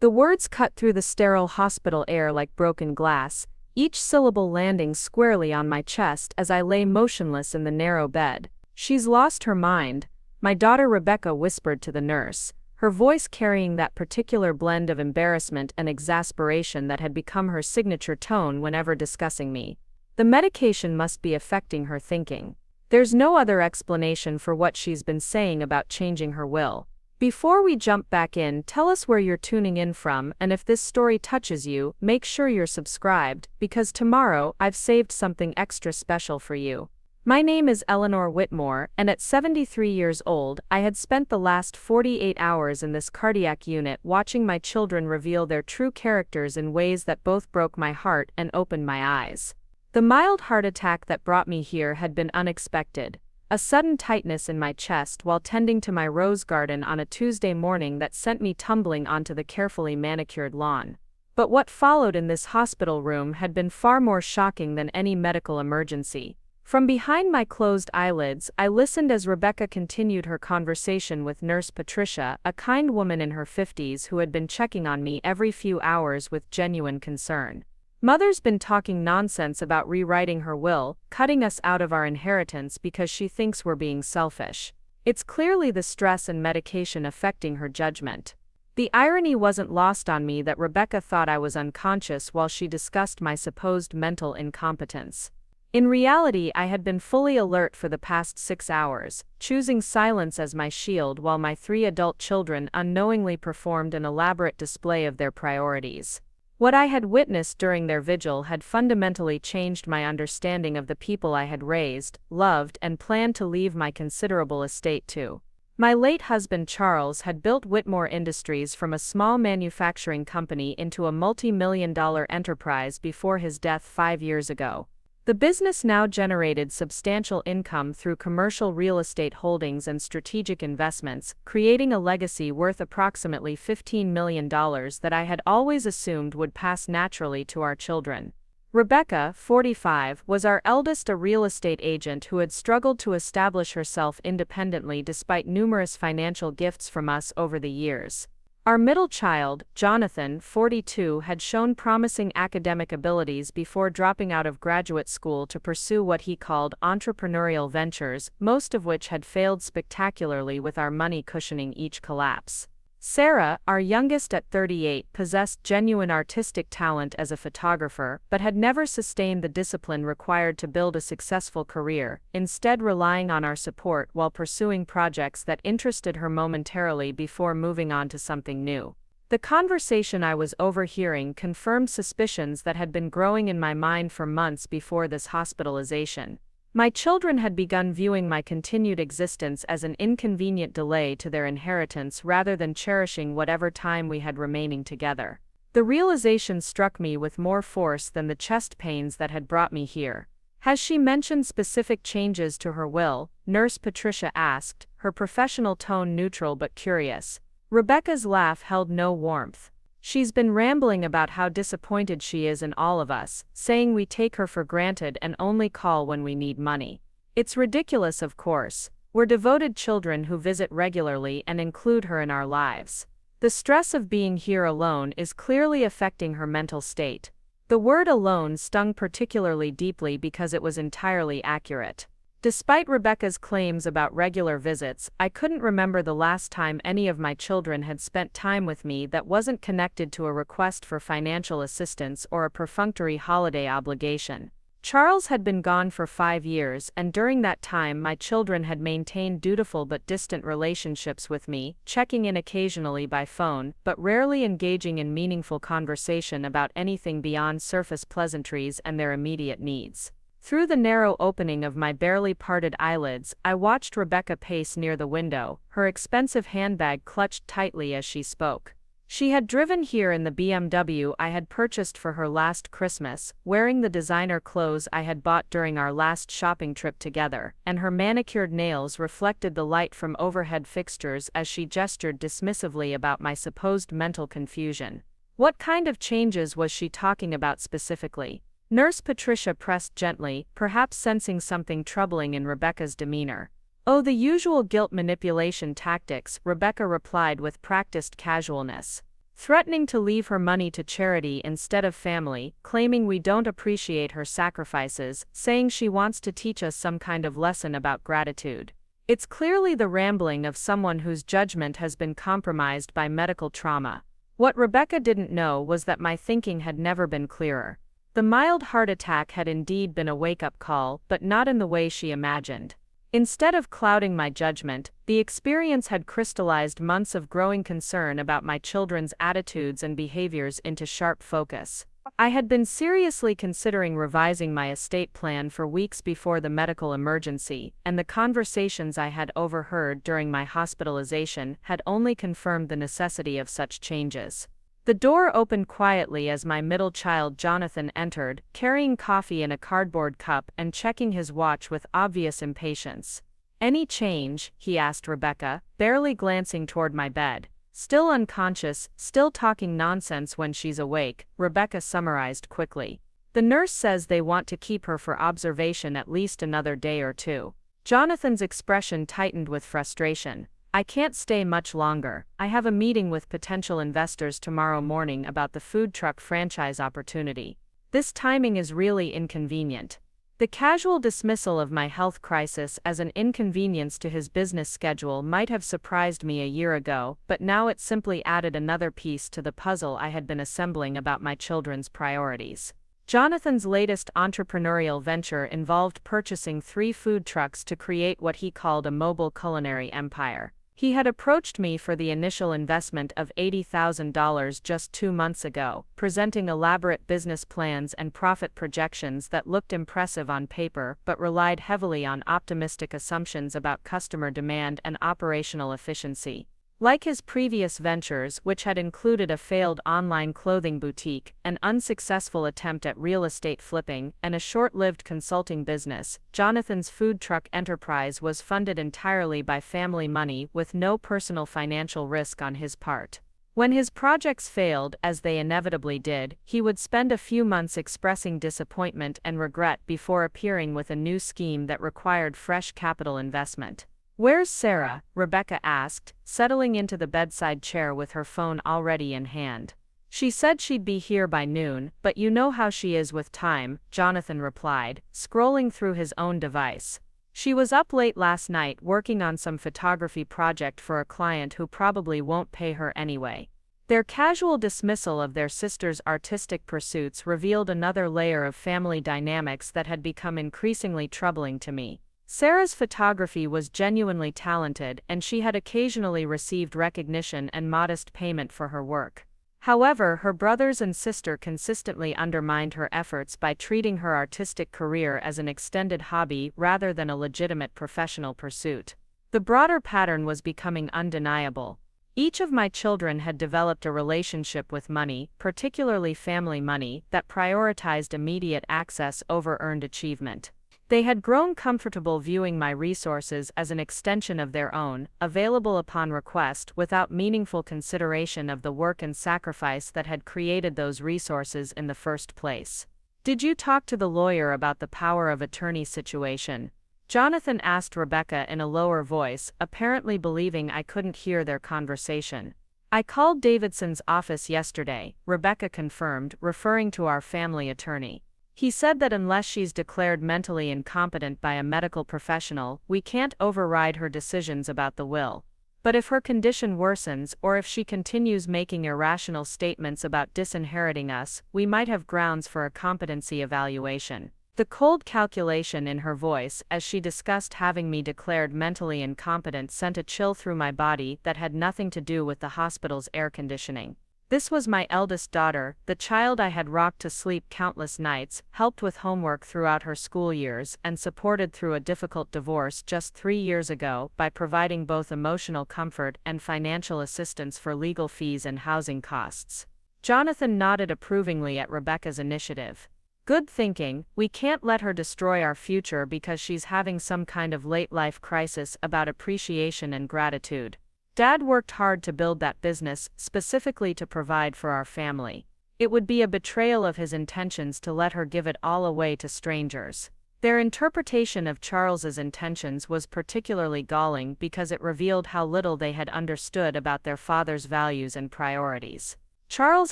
The words cut through the sterile hospital air like broken glass, each syllable landing squarely on my chest as I lay motionless in the narrow bed. "She's lost her mind," my daughter Rebecca whispered to the nurse, her voice carrying that particular blend of embarrassment and exasperation that had become her signature tone whenever discussing me. "The medication must be affecting her thinking. There's no other explanation for what she's been saying about changing her will." Before we jump back in, tell us where you're tuning in from, and if this story touches you, make sure you're subscribed, because tomorrow I've saved something extra special for you. My name is Eleanor Whitmore, and at 73 years old, I had spent the last 48 hours in this cardiac unit watching my children reveal their true characters in ways that both broke my heart and opened my eyes. The mild heart attack that brought me here had been unexpected. A sudden tightness in my chest while tending to my rose garden on a Tuesday morning that sent me tumbling onto the carefully manicured lawn. But what followed in this hospital room had been far more shocking than any medical emergency. From behind my closed eyelids, I listened as Rebecca continued her conversation with Nurse Patricia, a kind woman in her 50s who had been checking on me every few hours with genuine concern. "Mother's been talking nonsense about rewriting her will, cutting us out of our inheritance because she thinks we're being selfish. It's clearly the stress and medication affecting her judgment." The irony wasn't lost on me that Rebecca thought I was unconscious while she discussed my supposed mental incompetence. In reality, I had been fully alert for the past 6 hours, choosing silence as my shield while my 3 adult children unknowingly performed an elaborate display of their priorities. What I had witnessed during their vigil had fundamentally changed my understanding of the people I had raised, loved, and planned to leave my considerable estate to. My late husband Charles had built Whitmore Industries from a small manufacturing company into a multi-million-dollar enterprise before his death 5 years ago. The business now generated substantial income through commercial real estate holdings and strategic investments, creating a legacy worth approximately $15 million that I had always assumed would pass naturally to our children. Rebecca, 45, was our eldest, a real estate agent who had struggled to establish herself independently despite numerous financial gifts from us over the years. Our middle child, Jonathan, 42, had shown promising academic abilities before dropping out of graduate school to pursue what he called entrepreneurial ventures, most of which had failed spectacularly with our money cushioning each collapse. Sarah, our youngest at 38, possessed genuine artistic talent as a photographer, but had never sustained the discipline required to build a successful career, instead relying on our support while pursuing projects that interested her momentarily before moving on to something new. The conversation I was overhearing confirmed suspicions that had been growing in my mind for months before this hospitalization. My children had begun viewing my continued existence as an inconvenient delay to their inheritance rather than cherishing whatever time we had remaining together. The realization struck me with more force than the chest pains that had brought me here. "Has she mentioned specific changes to her will?" Nurse Patricia asked, her professional tone neutral but curious. Rebecca's laugh held no warmth. "She's been rambling about how disappointed she is in all of us, saying we take her for granted and only call when we need money. It's ridiculous, of course. We're devoted children who visit regularly and include her in our lives. The stress of being here alone is clearly affecting her mental state." The word alone stung particularly deeply because it was entirely accurate. Despite Rebecca's claims about regular visits, I couldn't remember the last time any of my children had spent time with me that wasn't connected to a request for financial assistance or a perfunctory holiday obligation. Charles had been gone for 5 years, and during that time my children had maintained dutiful but distant relationships with me, checking in occasionally by phone, but rarely engaging in meaningful conversation about anything beyond surface pleasantries and their immediate needs. Through the narrow opening of my barely parted eyelids, I watched Rebecca pace near the window, her expensive handbag clutched tightly as she spoke. She had driven here in the BMW I had purchased for her last Christmas, wearing the designer clothes I had bought during our last shopping trip together, and her manicured nails reflected the light from overhead fixtures as she gestured dismissively about my supposed mental confusion. What kind of changes was she talking about specifically? Nurse Patricia pressed gently, perhaps sensing something troubling in Rebecca's demeanor. "Oh, the usual guilt manipulation tactics," Rebecca replied with practiced casualness. threatening to leave her money to charity instead of family, claiming we don't appreciate her sacrifices, saying she wants to teach us some kind of lesson about gratitude. It's clearly the rambling of someone whose judgment has been compromised by medical trauma. What Rebecca didn't know was that my thinking had never been clearer. The mild heart attack had indeed been a wake-up call, but not in the way she imagined. Instead of clouding my judgment, the experience had crystallized months of growing concern about my children's attitudes and behaviors into sharp focus. I had been seriously considering revising my estate plan for weeks before the medical emergency, and the conversations I had overheard during my hospitalization had only confirmed the necessity of such changes. The door opened quietly as my middle child Jonathan entered, carrying coffee in a cardboard cup and checking his watch with obvious impatience. "Any change?" he asked Rebecca, barely glancing toward my bed. "Still unconscious, still talking nonsense when she's awake," Rebecca summarized quickly. "The nurse says they want to keep her for observation at least another day or two." Jonathan's expression tightened with frustration. "I can't stay much longer. I have a meeting with potential investors tomorrow morning about the food truck franchise opportunity. This timing is really inconvenient." The casual dismissal of my health crisis as an inconvenience to his business schedule might have surprised me a year ago, but now it simply added another piece to the puzzle I had been assembling about my children's priorities. Jonathan's latest entrepreneurial venture involved purchasing 3 food trucks to create what he called a mobile culinary empire. He had approached me for the initial investment of $80,000 just 2 months ago, presenting elaborate business plans and profit projections that looked impressive on paper but relied heavily on optimistic assumptions about customer demand and operational efficiency. Like his previous ventures, which had included a failed online clothing boutique, an unsuccessful attempt at real estate flipping, and a short-lived consulting business, Jonathan's food truck enterprise was funded entirely by family money with no personal financial risk on his part. When his projects failed, as they inevitably did, he would spend a few months expressing disappointment and regret before appearing with a new scheme that required fresh capital investment. "Where's Sarah?" Rebecca asked, settling into the bedside chair with her phone already in hand. "She said she'd be here by noon, but you know how she is with time," Jonathan replied, scrolling through his own device. "She was up late last night working on some photography project for a client who probably won't pay her anyway." Their casual dismissal of their sister's artistic pursuits revealed another layer of family dynamics that had become increasingly troubling to me. Sarah's photography was genuinely talented, and she had occasionally received recognition and modest payment for her work. However, her brothers and sister consistently undermined her efforts by treating her artistic career as an extended hobby rather than a legitimate professional pursuit. The broader pattern was becoming undeniable. Each of my children had developed a relationship with money, particularly family money, that prioritized immediate access over earned achievement. They had grown comfortable viewing my resources as an extension of their own, available upon request without meaningful consideration of the work and sacrifice that had created those resources in the first place. "Did you talk to the lawyer about the power of attorney situation?" Jonathan asked Rebecca in a lower voice, apparently believing I couldn't hear their conversation. "I called Davidson's office yesterday," Rebecca confirmed, referring to our family attorney. "He said that unless she's declared mentally incompetent by a medical professional, we can't override her decisions about the will. But if her condition worsens, or if she continues making irrational statements about disinheriting us, we might have grounds for a competency evaluation." The cold calculation in her voice as she discussed having me declared mentally incompetent sent a chill through my body that had nothing to do with the hospital's air conditioning. This was my eldest daughter, the child I had rocked to sleep countless nights, helped with homework throughout her school years, and supported through a difficult divorce just 3 years ago by providing both emotional comfort and financial assistance for legal fees and housing costs. Jonathan nodded approvingly at Rebecca's initiative. "Good thinking. We can't let her destroy our future because she's having some kind of late-life crisis about appreciation and gratitude. Dad worked hard to build that business, specifically to provide for our family. It would be a betrayal of his intentions to let her give it all away to strangers." Their interpretation of Charles's intentions was particularly galling because it revealed how little they had understood about their father's values and priorities. Charles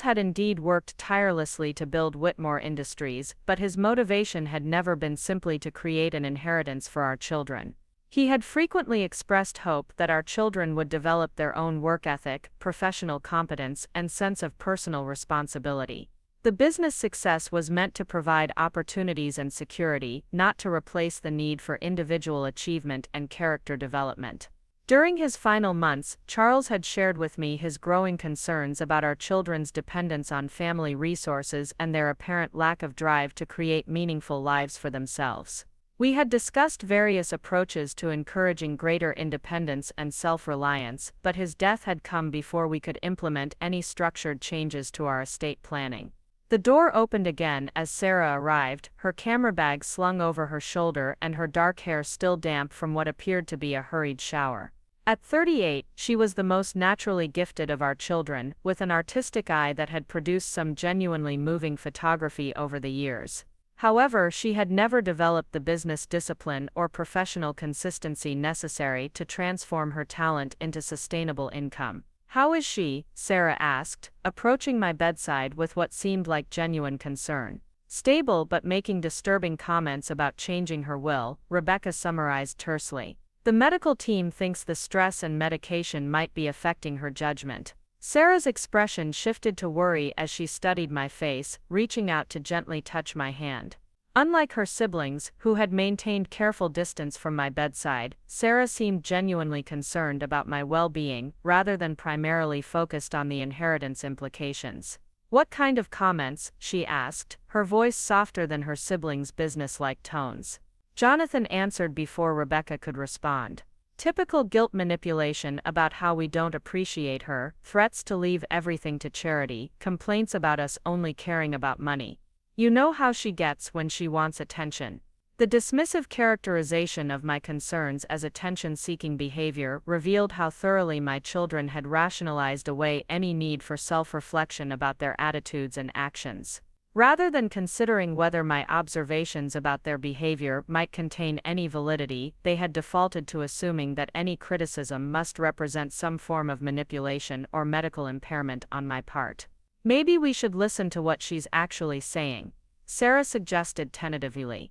had indeed worked tirelessly to build Whitmore Industries, but his motivation had never been simply to create an inheritance for our children. He had frequently expressed hope that our children would develop their own work ethic, professional competence, and sense of personal responsibility. The business success was meant to provide opportunities and security, not to replace the need for individual achievement and character development. During his final months, Charles had shared with me his growing concerns about our children's dependence on family resources and their apparent lack of drive to create meaningful lives for themselves. We had discussed various approaches to encouraging greater independence and self-reliance, but his death had come before we could implement any structured changes to our estate planning. The door opened again as Sarah arrived, her camera bag slung over her shoulder and her dark hair still damp from what appeared to be a hurried shower. At 38, she was the most naturally gifted of our children, with an artistic eye that had produced some genuinely moving photography over the years. However, she had never developed the business discipline or professional consistency necessary to transform her talent into sustainable income. "How is she?" Sarah asked, approaching my bedside with what seemed like genuine concern. "Stable but making disturbing comments about changing her will," Rebecca summarized tersely. "The medical team thinks the stress and medication might be affecting her judgment." Sarah's expression shifted to worry as she studied my face, reaching out to gently touch my hand. Unlike her siblings, who had maintained careful distance from my bedside, Sarah seemed genuinely concerned about my well-being, rather than primarily focused on the inheritance implications. "What kind of comments?" she asked, her voice softer than her siblings' business-like tones. Jonathan answered before Rebecca could respond. "Typical guilt manipulation about how we don't appreciate her, threats to leave everything to charity, complaints about us only caring about money. You know how she gets when she wants attention." The dismissive characterization of my concerns as attention-seeking behavior revealed how thoroughly my children had rationalized away any need for self-reflection about their attitudes and actions. Rather than considering whether my observations about their behavior might contain any validity, they had defaulted to assuming that any criticism must represent some form of manipulation or medical impairment on my part. "Maybe we should listen to what she's actually saying," Sarah suggested tentatively.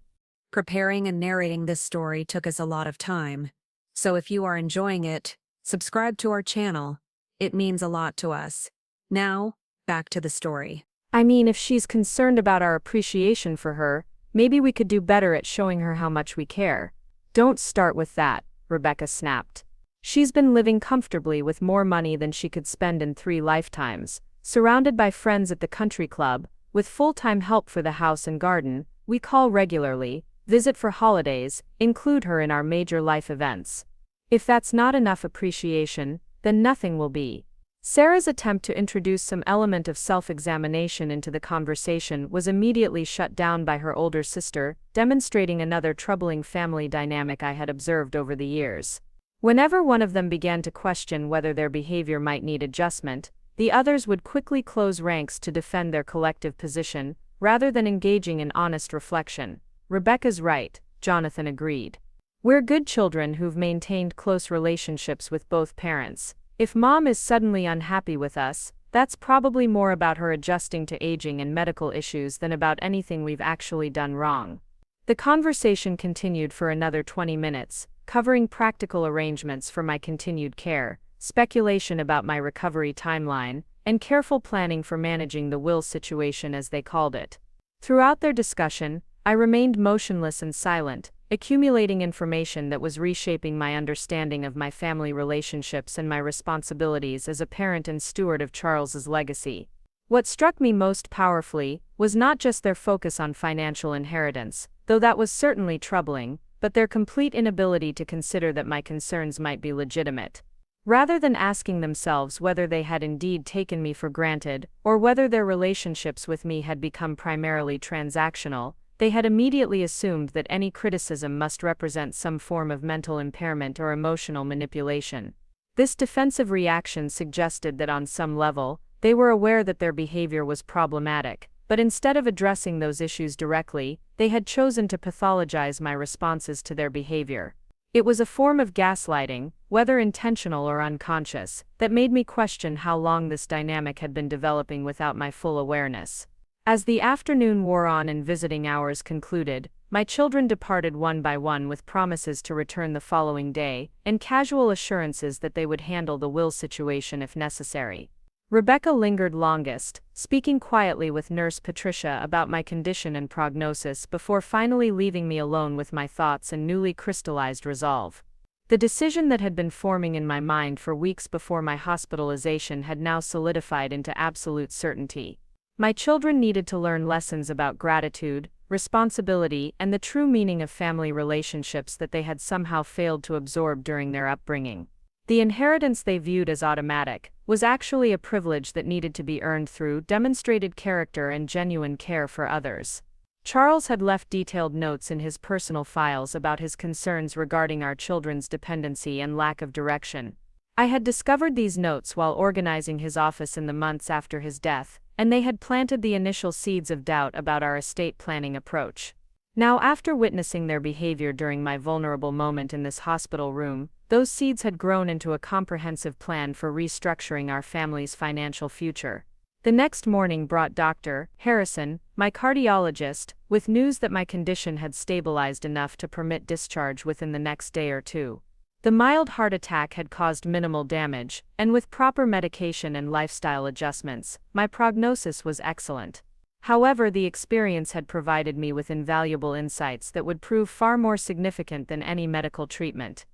Preparing and narrating this story took us a lot of time. So if you are enjoying it, subscribe to our channel. It means a lot to us. Now, back to the story. "I mean, if she's concerned about our appreciation for her, maybe we could do better at showing her how much we care." "Don't start with that," Rebecca snapped. "She's been living comfortably with more money than she could spend in 3 lifetimes, surrounded by friends at the country club, with full-time help for the house and garden. We call regularly, visit for holidays, include her in our major life events. If that's not enough appreciation, then nothing will be." Sarah's attempt to introduce some element of self-examination into the conversation was immediately shut down by her older sister, demonstrating another troubling family dynamic I had observed over the years. Whenever one of them began to question whether their behavior might need adjustment, the others would quickly close ranks to defend their collective position, rather than engaging in honest reflection. "Rebecca's right," Jonathan agreed. "We're good children who've maintained close relationships with both parents. If Mom is suddenly unhappy with us, that's probably more about her adjusting to aging and medical issues than about anything we've actually done wrong." The conversation continued for another 20 minutes, covering practical arrangements for my continued care, speculation about my recovery timeline, and careful planning for managing the will situation as they called it. Throughout their discussion, I remained motionless and silent, accumulating information that was reshaping my understanding of my family relationships and my responsibilities as a parent and steward of Charles's legacy. What struck me most powerfully was not just their focus on financial inheritance, though that was certainly troubling, but their complete inability to consider that my concerns might be legitimate. Rather than asking themselves whether they had indeed taken me for granted, or whether their relationships with me had become primarily transactional, they had immediately assumed that any criticism must represent some form of mental impairment or emotional manipulation. This defensive reaction suggested that on some level, they were aware that their behavior was problematic, but instead of addressing those issues directly, they had chosen to pathologize my responses to their behavior. It was a form of gaslighting, whether intentional or unconscious, that made me question how long this dynamic had been developing without my full awareness. As the afternoon wore on and visiting hours concluded, my children departed one by one with promises to return the following day, and casual assurances that they would handle the will situation if necessary. Rebecca lingered longest, speaking quietly with Nurse Patricia about my condition and prognosis before finally leaving me alone with my thoughts and newly crystallized resolve. The decision that had been forming in my mind for weeks before my hospitalization had now solidified into absolute certainty. My children needed to learn lessons about gratitude, responsibility, and the true meaning of family relationships that they had somehow failed to absorb during their upbringing. The inheritance they viewed as automatic was actually a privilege that needed to be earned through demonstrated character and genuine care for others. Charles had left detailed notes in his personal files about his concerns regarding our children's dependency and lack of direction. I had discovered these notes while organizing his office in the months after his death, and they had planted the initial seeds of doubt about our estate planning approach. Now, after witnessing their behavior during my vulnerable moment in this hospital room, those seeds had grown into a comprehensive plan for restructuring our family's financial future. The next morning brought Dr. Harrison, my cardiologist, with news that my condition had stabilized enough to permit discharge within the next day or two. The mild heart attack had caused minimal damage, and with proper medication and lifestyle adjustments, my prognosis was excellent. However, the experience had provided me with invaluable insights that would prove far more significant than any medical treatment.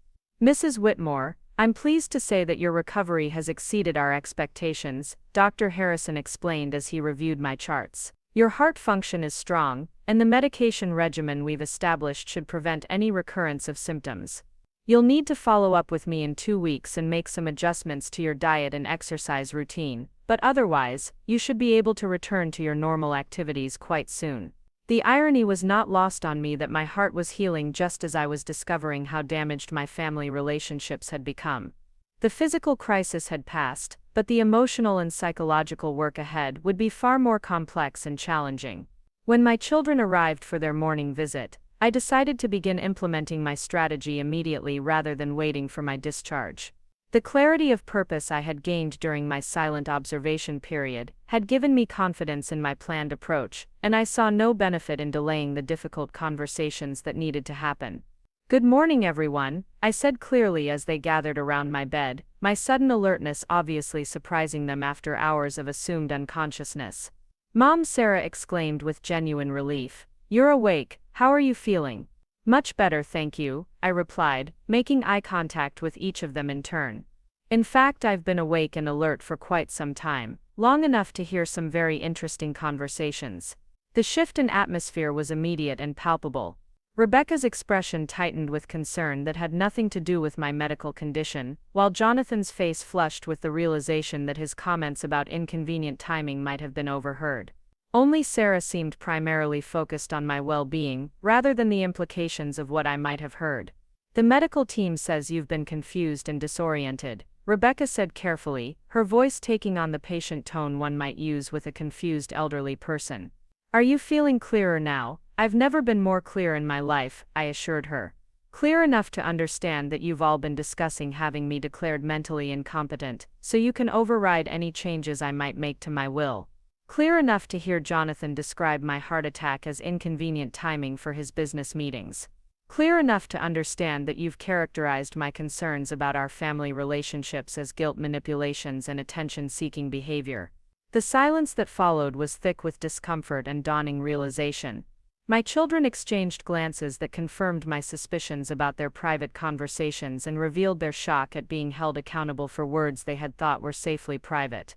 Mrs. Whitmore, I'm pleased to say that your recovery has exceeded our expectations, Dr. Harrison explained as he reviewed my charts. Your heart function is strong, and the medication regimen we've established should prevent any recurrence of symptoms. You'll need to follow up with me in 2 weeks and make some adjustments to your diet and exercise routine, but otherwise, you should be able to return to your normal activities quite soon. The irony was not lost on me that my heart was healing just as I was discovering how damaged my family relationships had become. The physical crisis had passed, but the emotional and psychological work ahead would be far more complex and challenging. When my children arrived for their morning visit, I decided to begin implementing my strategy immediately rather than waiting for my discharge. The clarity of purpose I had gained during my silent observation period had given me confidence in my planned approach, and I saw no benefit in delaying the difficult conversations that needed to happen. "Good morning, everyone," I said clearly as they gathered around my bed, my sudden alertness obviously surprising them after hours of assumed unconsciousness. "Mom," Sarah exclaimed with genuine relief. "You're awake, how are you feeling?" "Much better, thank you," I replied, making eye contact with each of them in turn. "In fact, I've been awake and alert for quite some time, long enough to hear some very interesting conversations." The shift in atmosphere was immediate and palpable. Rebecca's expression tightened with concern that had nothing to do with my medical condition, while Jonathan's face flushed with the realization that his comments about inconvenient timing might have been overheard. Only Sarah seemed primarily focused on my well-being, rather than the implications of what I might have heard. "The medical team says you've been confused and disoriented," Rebecca said carefully, her voice taking on the patient tone one might use with a confused elderly person. "Are you feeling clearer now?" "I've never been more clear in my life," I assured her. "Clear enough to understand that you've all been discussing having me declared mentally incompetent, so you can override any changes I might make to my will. Clear enough to hear Jonathan describe my heart attack as inconvenient timing for his business meetings. Clear enough to understand that you've characterized my concerns about our family relationships as guilt manipulations and attention-seeking behavior." The silence that followed was thick with discomfort and dawning realization. My children exchanged glances that confirmed my suspicions about their private conversations and revealed their shock at being held accountable for words they had thought were safely private.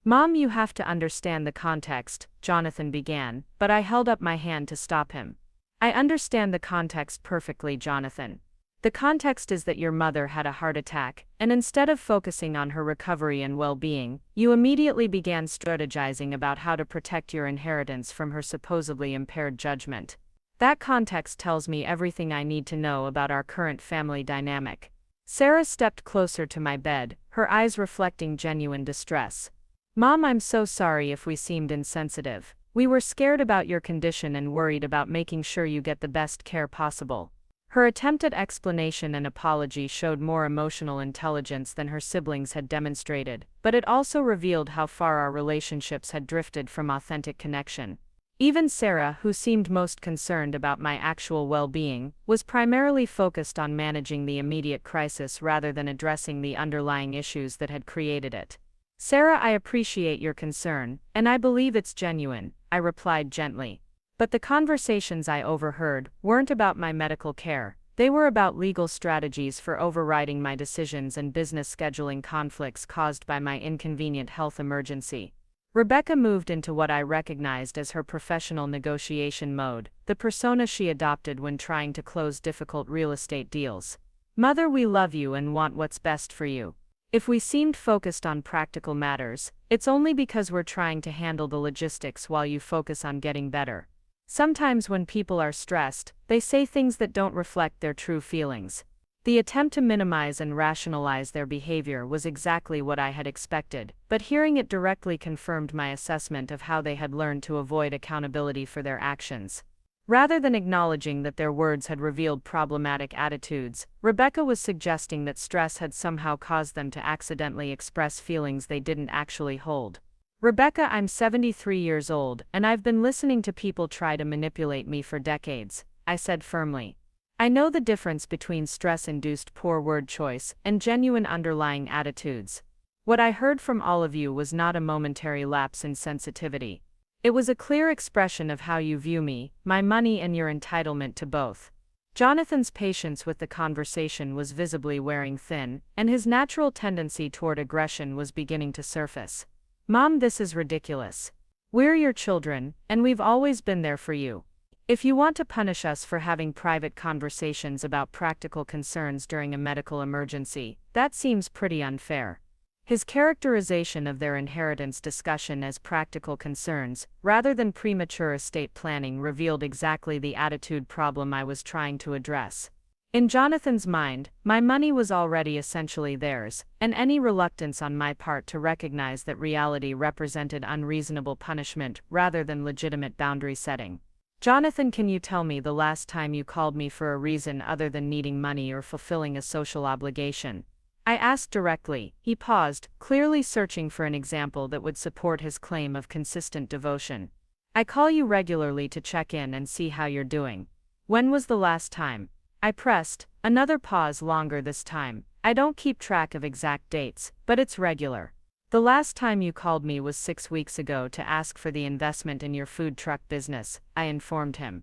"Mom, you have to understand the context," Jonathan began, but I held up my hand to stop him. "I understand the context perfectly, Jonathan. The context is that your mother had a heart attack, and instead of focusing on her recovery and well-being, you immediately began strategizing about how to protect your inheritance from her supposedly impaired judgment. That context tells me everything I need to know about our current family dynamic." Sarah stepped closer to my bed, her eyes reflecting genuine distress. "Mom, I'm so sorry if we seemed insensitive. We were scared about your condition and worried about making sure you get the best care possible. Her attempt at explanation and apology showed more emotional intelligence than her siblings had demonstrated, but it also revealed how far our relationships had drifted from authentic connection. Even Sarah, who seemed most concerned about my actual well-being, was primarily focused on managing the immediate crisis rather than addressing the underlying issues that had created it. "Sarah, I appreciate your concern, and I believe it's genuine," I replied gently. But the conversations I overheard weren't about my medical care. They were about legal strategies for overriding my decisions and business scheduling conflicts caused by my inconvenient health emergency. Rebecca moved into what I recognized as her professional negotiation mode, the persona she adopted when trying to close difficult real estate deals. "Mother, we love you and want what's best for you. If we seemed focused on practical matters, it's only because we're trying to handle the logistics while you focus on getting better." Sometimes when people are stressed, they say things that don't reflect their true feelings. The attempt to minimize and rationalize their behavior was exactly what I had expected, but hearing it directly confirmed my assessment of how they had learned to avoid accountability for their actions. Rather than acknowledging that their words had revealed problematic attitudes, Rebecca was suggesting that stress had somehow caused them to accidentally express feelings they didn't actually hold. "Rebecca, I'm 73 years old, and I've been listening to people try to manipulate me for decades," I said firmly. "I know the difference between stress-induced poor word choice and genuine underlying attitudes. What I heard from all of you was not a momentary lapse in sensitivity. It was a clear expression of how you view me, my money, and your entitlement to both." Jonathan's patience with the conversation was visibly wearing thin, and his natural tendency toward aggression was beginning to surface. "Mom, this is ridiculous. We're your children, and we've always been there for you. If you want to punish us for having private conversations about practical concerns during a medical emergency, that seems pretty unfair." His characterization of their inheritance discussion as practical concerns, rather than premature estate planning, revealed exactly the attitude problem I was trying to address. In Jonathan's mind, my money was already essentially theirs, and any reluctance on my part to recognize that reality represented unreasonable punishment rather than legitimate boundary setting. "Jonathan, can you tell me the last time you called me for a reason other than needing money or fulfilling a social obligation?" I asked directly. He paused, clearly searching for an example that would support his claim of consistent devotion. "I call you regularly to check in and see how you're doing." "When was the last time?" I pressed. Another pause, longer this time. "I don't keep track of exact dates, but it's regular." "The last time you called me was 6 weeks ago to ask for the investment in your food truck business," I informed him.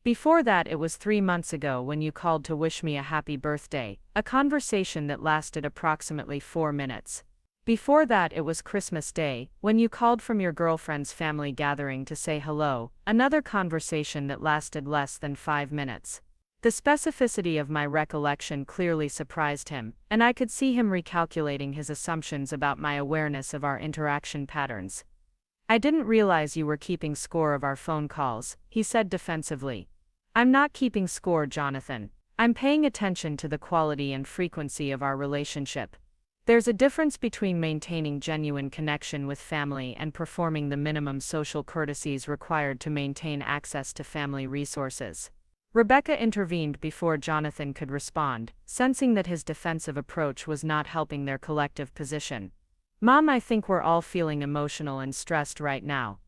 "Before that, it was 3 months ago when you called to wish me a happy birthday, a conversation that lasted approximately 4 minutes. Before that, it was Christmas Day, when you called from your girlfriend's family gathering to say hello, another conversation that lasted less than 5 minutes. The specificity of my recollection clearly surprised him, and I could see him recalculating his assumptions about my awareness of our interaction patterns. "I didn't realize you were keeping score of our phone calls," he said defensively. "I'm not keeping score, Jonathan. I'm paying attention to the quality and frequency of our relationship. There's a difference between maintaining genuine connection with family and performing the minimum social courtesies required to maintain access to family resources." Rebecca intervened before Jonathan could respond, sensing that his defensive approach was not helping their collective position. "Mom, I think we're all feeling emotional and stressed right now.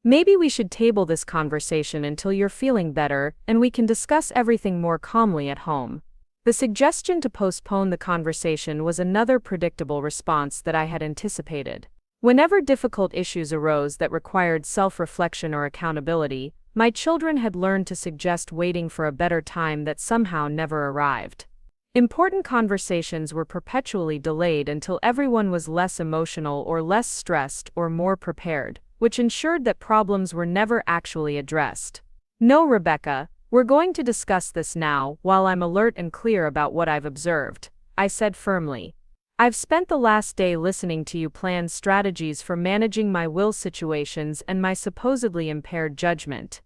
Maybe we should table this conversation until you're feeling better and we can discuss everything more calmly at home." The suggestion to postpone the conversation was another predictable response that I had anticipated. Whenever difficult issues arose that required self-reflection or accountability, my children had learned to suggest waiting for a better time that somehow never arrived. Important conversations were perpetually delayed until everyone was less emotional or less stressed or more prepared, which ensured that problems were never actually addressed. "No, Rebecca, we're going to discuss this now while I'm alert and clear about what I've observed," I said firmly. "I've spent the last day listening to you plan strategies for managing my will situations and my supposedly impaired judgment.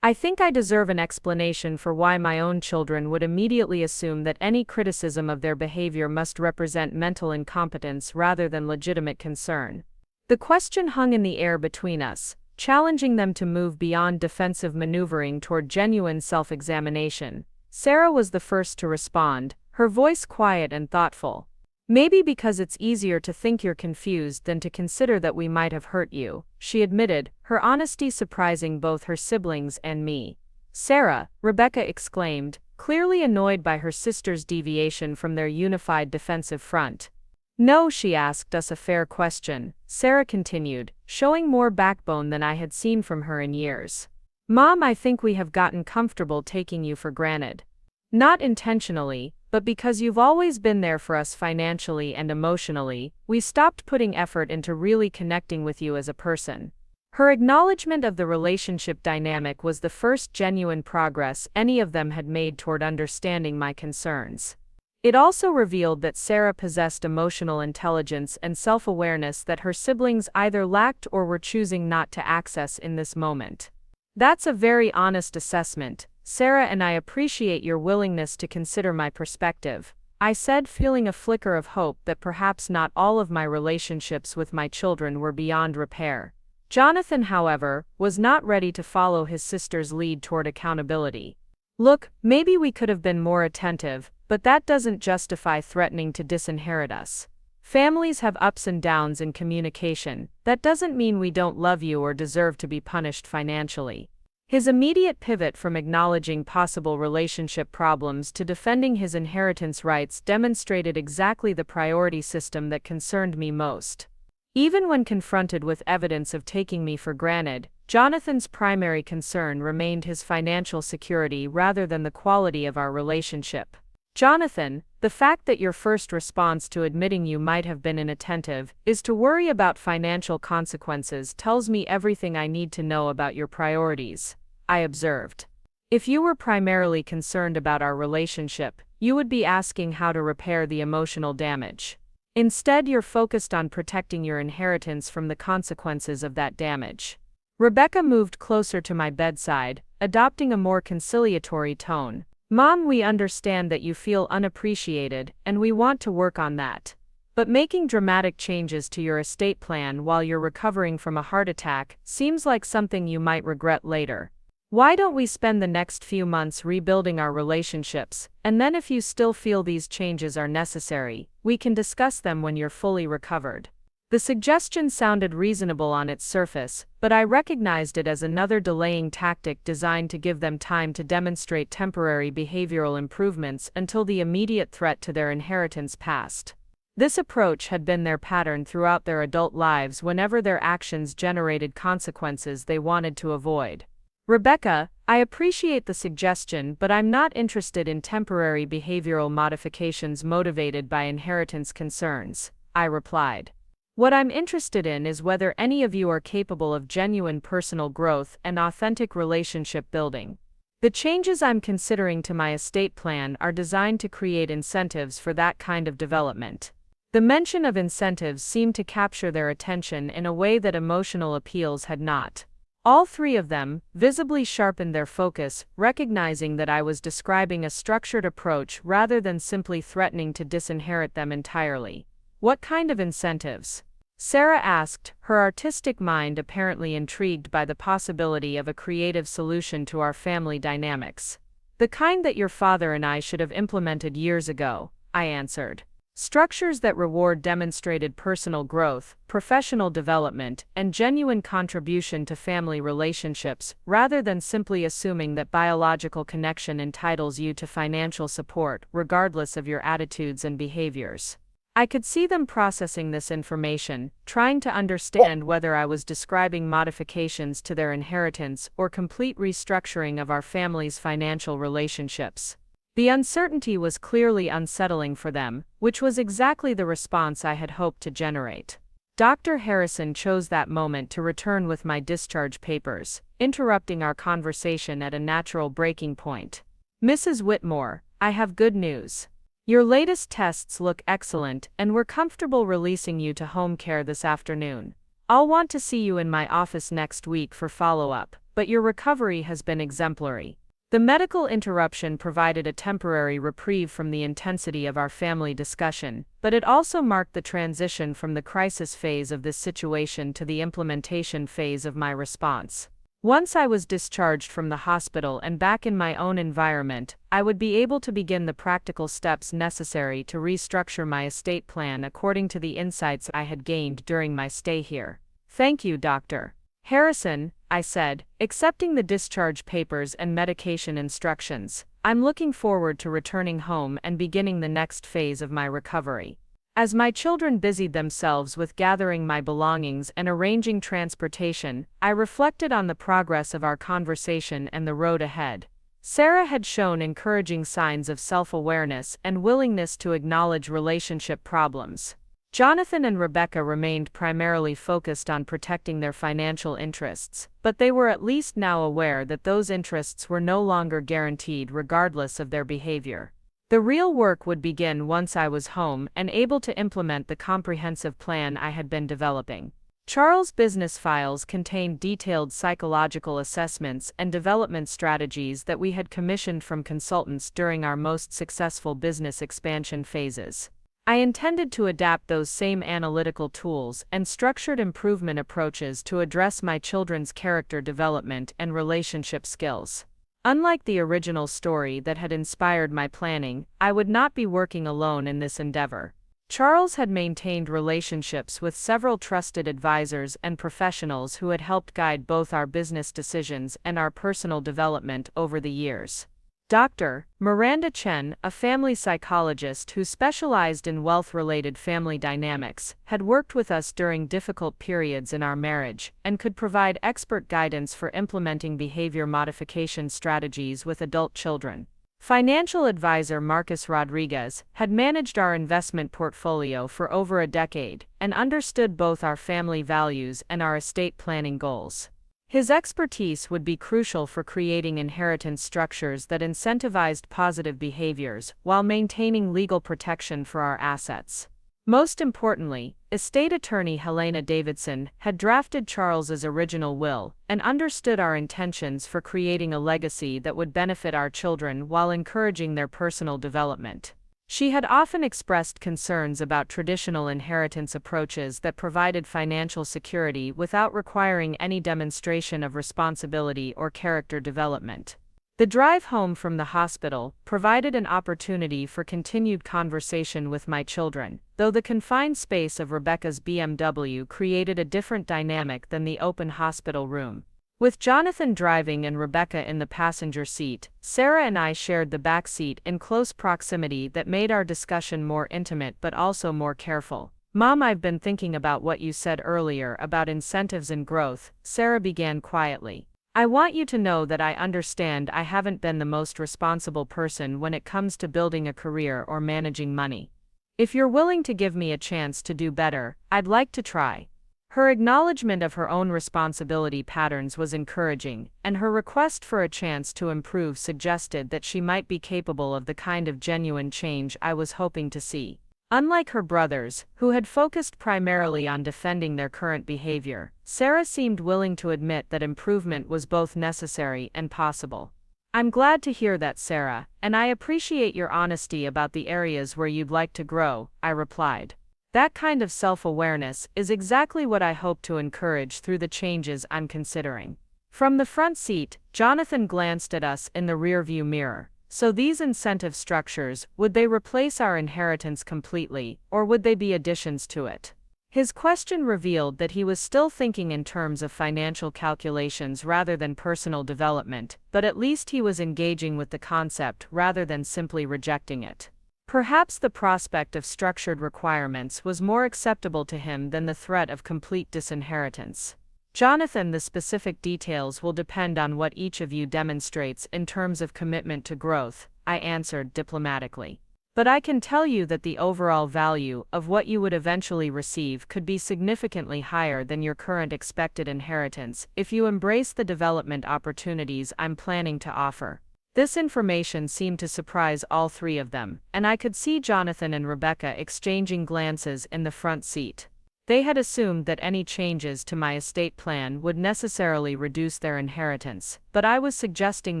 I think I deserve an explanation for why my own children would immediately assume that any criticism of their behavior must represent mental incompetence rather than legitimate concern." The question hung in the air between us, challenging them to move beyond defensive maneuvering toward genuine self-examination. Sarah was the first to respond, her voice quiet and thoughtful. Maybe because it's easier to think you're confused than to consider that we might have hurt you, she admitted, her honesty surprising both her siblings and me. Sarah, Rebecca exclaimed, clearly annoyed by her sister's deviation from their unified defensive front. No, she asked us a fair question, Sarah continued, showing more backbone than I had seen from her in years. Mom, I think we have gotten comfortable taking you for granted. Not intentionally, but because you've always been there for us financially and emotionally, we stopped putting effort into really connecting with you as a person. Her acknowledgement of the relationship dynamic was the first genuine progress any of them had made toward understanding my concerns. It also revealed that Sarah possessed emotional intelligence and self-awareness that her siblings either lacked or were choosing not to access in this moment. That's a very honest assessment, Sarah, and I appreciate your willingness to consider my perspective, I said, feeling a flicker of hope that perhaps not all of my relationships with my children were beyond repair. Jonathan, however, was not ready to follow his sister's lead toward accountability. Look, maybe we could have been more attentive, but that doesn't justify threatening to disinherit us. Families have ups and downs in communication, that doesn't mean we don't love you or deserve to be punished financially. His immediate pivot from acknowledging possible relationship problems to defending his inheritance rights demonstrated exactly the priority system that concerned me most. Even when confronted with evidence of taking me for granted, Jonathan's primary concern remained his financial security rather than the quality of our relationship. Jonathan, the fact that your first response to admitting you might have been inattentive is to worry about financial consequences tells me everything I need to know about your priorities, I observed. If you were primarily concerned about our relationship, you would be asking how to repair the emotional damage. Instead, you're focused on protecting your inheritance from the consequences of that damage. Rebecca moved closer to my bedside, adopting a more conciliatory tone. Mom, we understand that you feel unappreciated, and we want to work on that. But making dramatic changes to your estate plan while you're recovering from a heart attack seems like something you might regret later. Why don't we spend the next few months rebuilding our relationships, and then if you still feel these changes are necessary, we can discuss them when you're fully recovered. The suggestion sounded reasonable on its surface, but I recognized it as another delaying tactic designed to give them time to demonstrate temporary behavioral improvements until the immediate threat to their inheritance passed. This approach had been their pattern throughout their adult lives whenever their actions generated consequences they wanted to avoid. Rebecca, I appreciate the suggestion, but I'm not interested in temporary behavioral modifications motivated by inheritance concerns, I replied. What I'm interested in is whether any of you are capable of genuine personal growth and authentic relationship building. The changes I'm considering to my estate plan are designed to create incentives for that kind of development. The mention of incentives seemed to capture their attention in a way that emotional appeals had not. All three of them visibly sharpened their focus, recognizing that I was describing a structured approach rather than simply threatening to disinherit them entirely. What kind of incentives? Sarah asked, her artistic mind apparently intrigued by the possibility of a creative solution to our family dynamics. The kind that your father and I should have implemented years ago, I answered. Structures that reward demonstrated personal growth, professional development, and genuine contribution to family relationships, rather than simply assuming that biological connection entitles you to financial support, regardless of your attitudes and behaviors. I could see them processing this information, trying to understand whether I was describing modifications to their inheritance or complete restructuring of our family's financial relationships. The uncertainty was clearly unsettling for them, which was exactly the response I had hoped to generate. Dr. Harrison chose that moment to return with my discharge papers, interrupting our conversation at a natural breaking point. Mrs. Whitmore, I have good news. Your latest tests look excellent, and we're comfortable releasing you to home care this afternoon. I'll want to see you in my office next week for follow-up, but your recovery has been exemplary. The medical interruption provided a temporary reprieve from the intensity of our family discussion, but it also marked the transition from the crisis phase of this situation to the implementation phase of my response. Once I was discharged from the hospital and back in my own environment, I would be able to begin the practical steps necessary to restructure my estate plan according to the insights I had gained during my stay here. Thank you, Dr. Harrison, I said, accepting the discharge papers and medication instructions. I'm looking forward to returning home and beginning the next phase of my recovery. As my children busied themselves with gathering my belongings and arranging transportation, I reflected on the progress of our conversation and the road ahead. Sarah had shown encouraging signs of self-awareness and willingness to acknowledge relationship problems. Jonathan and Rebecca remained primarily focused on protecting their financial interests, but they were at least now aware that those interests were no longer guaranteed regardless of their behavior. The real work would begin once I was home and able to implement the comprehensive plan I had been developing. Charles' business files contained detailed psychological assessments and development strategies that we had commissioned from consultants during our most successful business expansion phases. I intended to adapt those same analytical tools and structured improvement approaches to address my children's character development and relationship skills. Unlike the original story that had inspired my planning, I would not be working alone in this endeavor. Charles had maintained relationships with several trusted advisors and professionals who had helped guide both our business decisions and our personal development over the years. Dr. Miranda Chen, a family psychologist who specialized in wealth-related family dynamics, had worked with us during difficult periods in our marriage and could provide expert guidance for implementing behavior modification strategies with adult children. Financial advisor Marcus Rodriguez had managed our investment portfolio for over a decade and understood both our family values and our estate planning goals. His expertise would be crucial for creating inheritance structures that incentivized positive behaviors while maintaining legal protection for our assets. Most importantly, estate attorney Helena Davidson had drafted Charles's original will and understood our intentions for creating a legacy that would benefit our children while encouraging their personal development. She had often expressed concerns about traditional inheritance approaches that provided financial security without requiring any demonstration of responsibility or character development. The drive home from the hospital provided an opportunity for continued conversation with my children, though the confined space of Rebecca's BMW created a different dynamic than the open hospital room. With Jonathan driving and Rebecca in the passenger seat, Sarah and I shared the back seat in close proximity that made our discussion more intimate but also more careful. Mom, I've been thinking about what you said earlier about incentives and growth, Sarah began quietly. I want you to know that I understand I haven't been the most responsible person when it comes to building a career or managing money. If you're willing to give me a chance to do better, I'd like to try. Her acknowledgement of her own responsibility patterns was encouraging, and her request for a chance to improve suggested that she might be capable of the kind of genuine change I was hoping to see. Unlike her brothers, who had focused primarily on defending their current behavior, Sarah seemed willing to admit that improvement was both necessary and possible. I'm glad to hear that, Sarah, and I appreciate your honesty about the areas where you'd like to grow, I replied. That kind of self-awareness is exactly what I hope to encourage through the changes I'm considering. From the front seat, Jonathan glanced at us in the rearview mirror. So these incentive structures, would they replace our inheritance completely, or would they be additions to it? His question revealed that he was still thinking in terms of financial calculations rather than personal development, but at least he was engaging with the concept rather than simply rejecting it. Perhaps the prospect of structured requirements was more acceptable to him than the threat of complete disinheritance. Jonathan, the specific details will depend on what each of you demonstrates in terms of commitment to growth, I answered diplomatically. But I can tell you that the overall value of what you would eventually receive could be significantly higher than your current expected inheritance if you embrace the development opportunities I'm planning to offer. This information seemed to surprise all three of them, and I could see Jonathan and Rebecca exchanging glances in the front seat. They had assumed that any changes to my estate plan would necessarily reduce their inheritance, but I was suggesting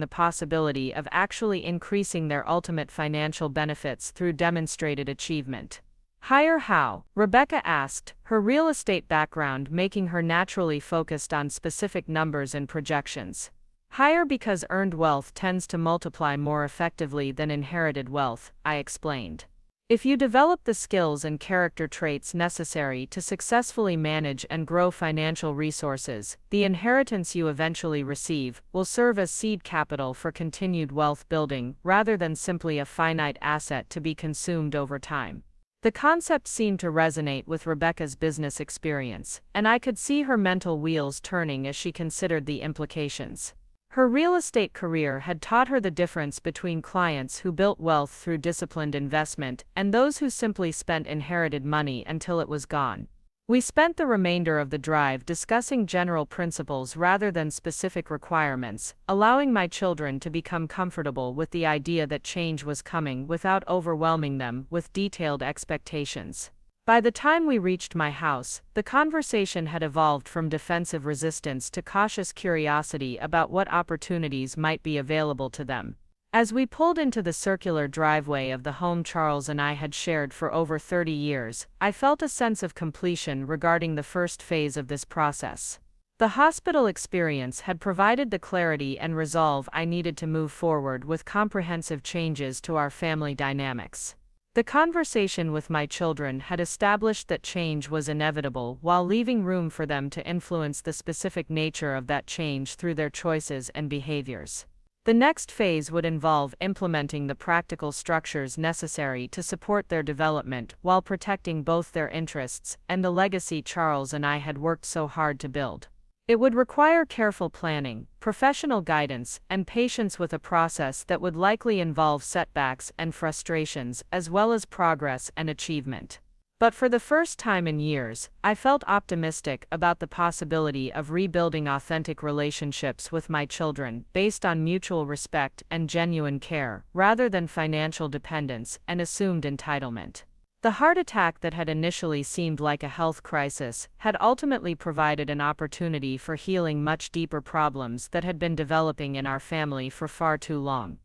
the possibility of actually increasing their ultimate financial benefits through demonstrated achievement. Hire how? Rebecca asked, her real estate background making her naturally focused on specific numbers and projections. Hire because earned wealth tends to multiply more effectively than inherited wealth, I explained. If you develop the skills and character traits necessary to successfully manage and grow financial resources, the inheritance you eventually receive will serve as seed capital for continued wealth building rather than simply a finite asset to be consumed over time. The concept seemed to resonate with Rebecca's business experience, and I could see her mental wheels turning as she considered the implications. Her real estate career had taught her the difference between clients who built wealth through disciplined investment and those who simply spent inherited money until it was gone. We spent the remainder of the drive discussing general principles rather than specific requirements, allowing my children to become comfortable with the idea that change was coming without overwhelming them with detailed expectations. By the time we reached my house, the conversation had evolved from defensive resistance to cautious curiosity about what opportunities might be available to them. As we pulled into the circular driveway of the home Charles and I had shared for over 30 years, I felt a sense of completion regarding the first phase of this process. The hospital experience had provided the clarity and resolve I needed to move forward with comprehensive changes to our family dynamics. The conversation with my children had established that change was inevitable while leaving room for them to influence the specific nature of that change through their choices and behaviors. The next phase would involve implementing the practical structures necessary to support their development while protecting both their interests and the legacy Charles and I had worked so hard to build. It would require careful planning, professional guidance, and patience with a process that would likely involve setbacks and frustrations as well as progress and achievement. But for the first time in years, I felt optimistic about the possibility of rebuilding authentic relationships with my children based on mutual respect and genuine care, rather than financial dependence and assumed entitlement. The heart attack that had initially seemed like a health crisis had ultimately provided an opportunity for healing much deeper problems that had been developing in our family for far too long.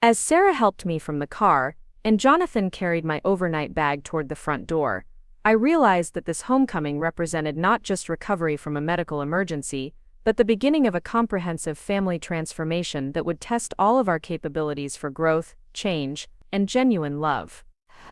As Sarah helped me from the car, and Jonathan carried my overnight bag toward the front door, I realized that this homecoming represented not just recovery from a medical emergency, but the beginning of a comprehensive family transformation that would test all of our capabilities for growth, change, and genuine love.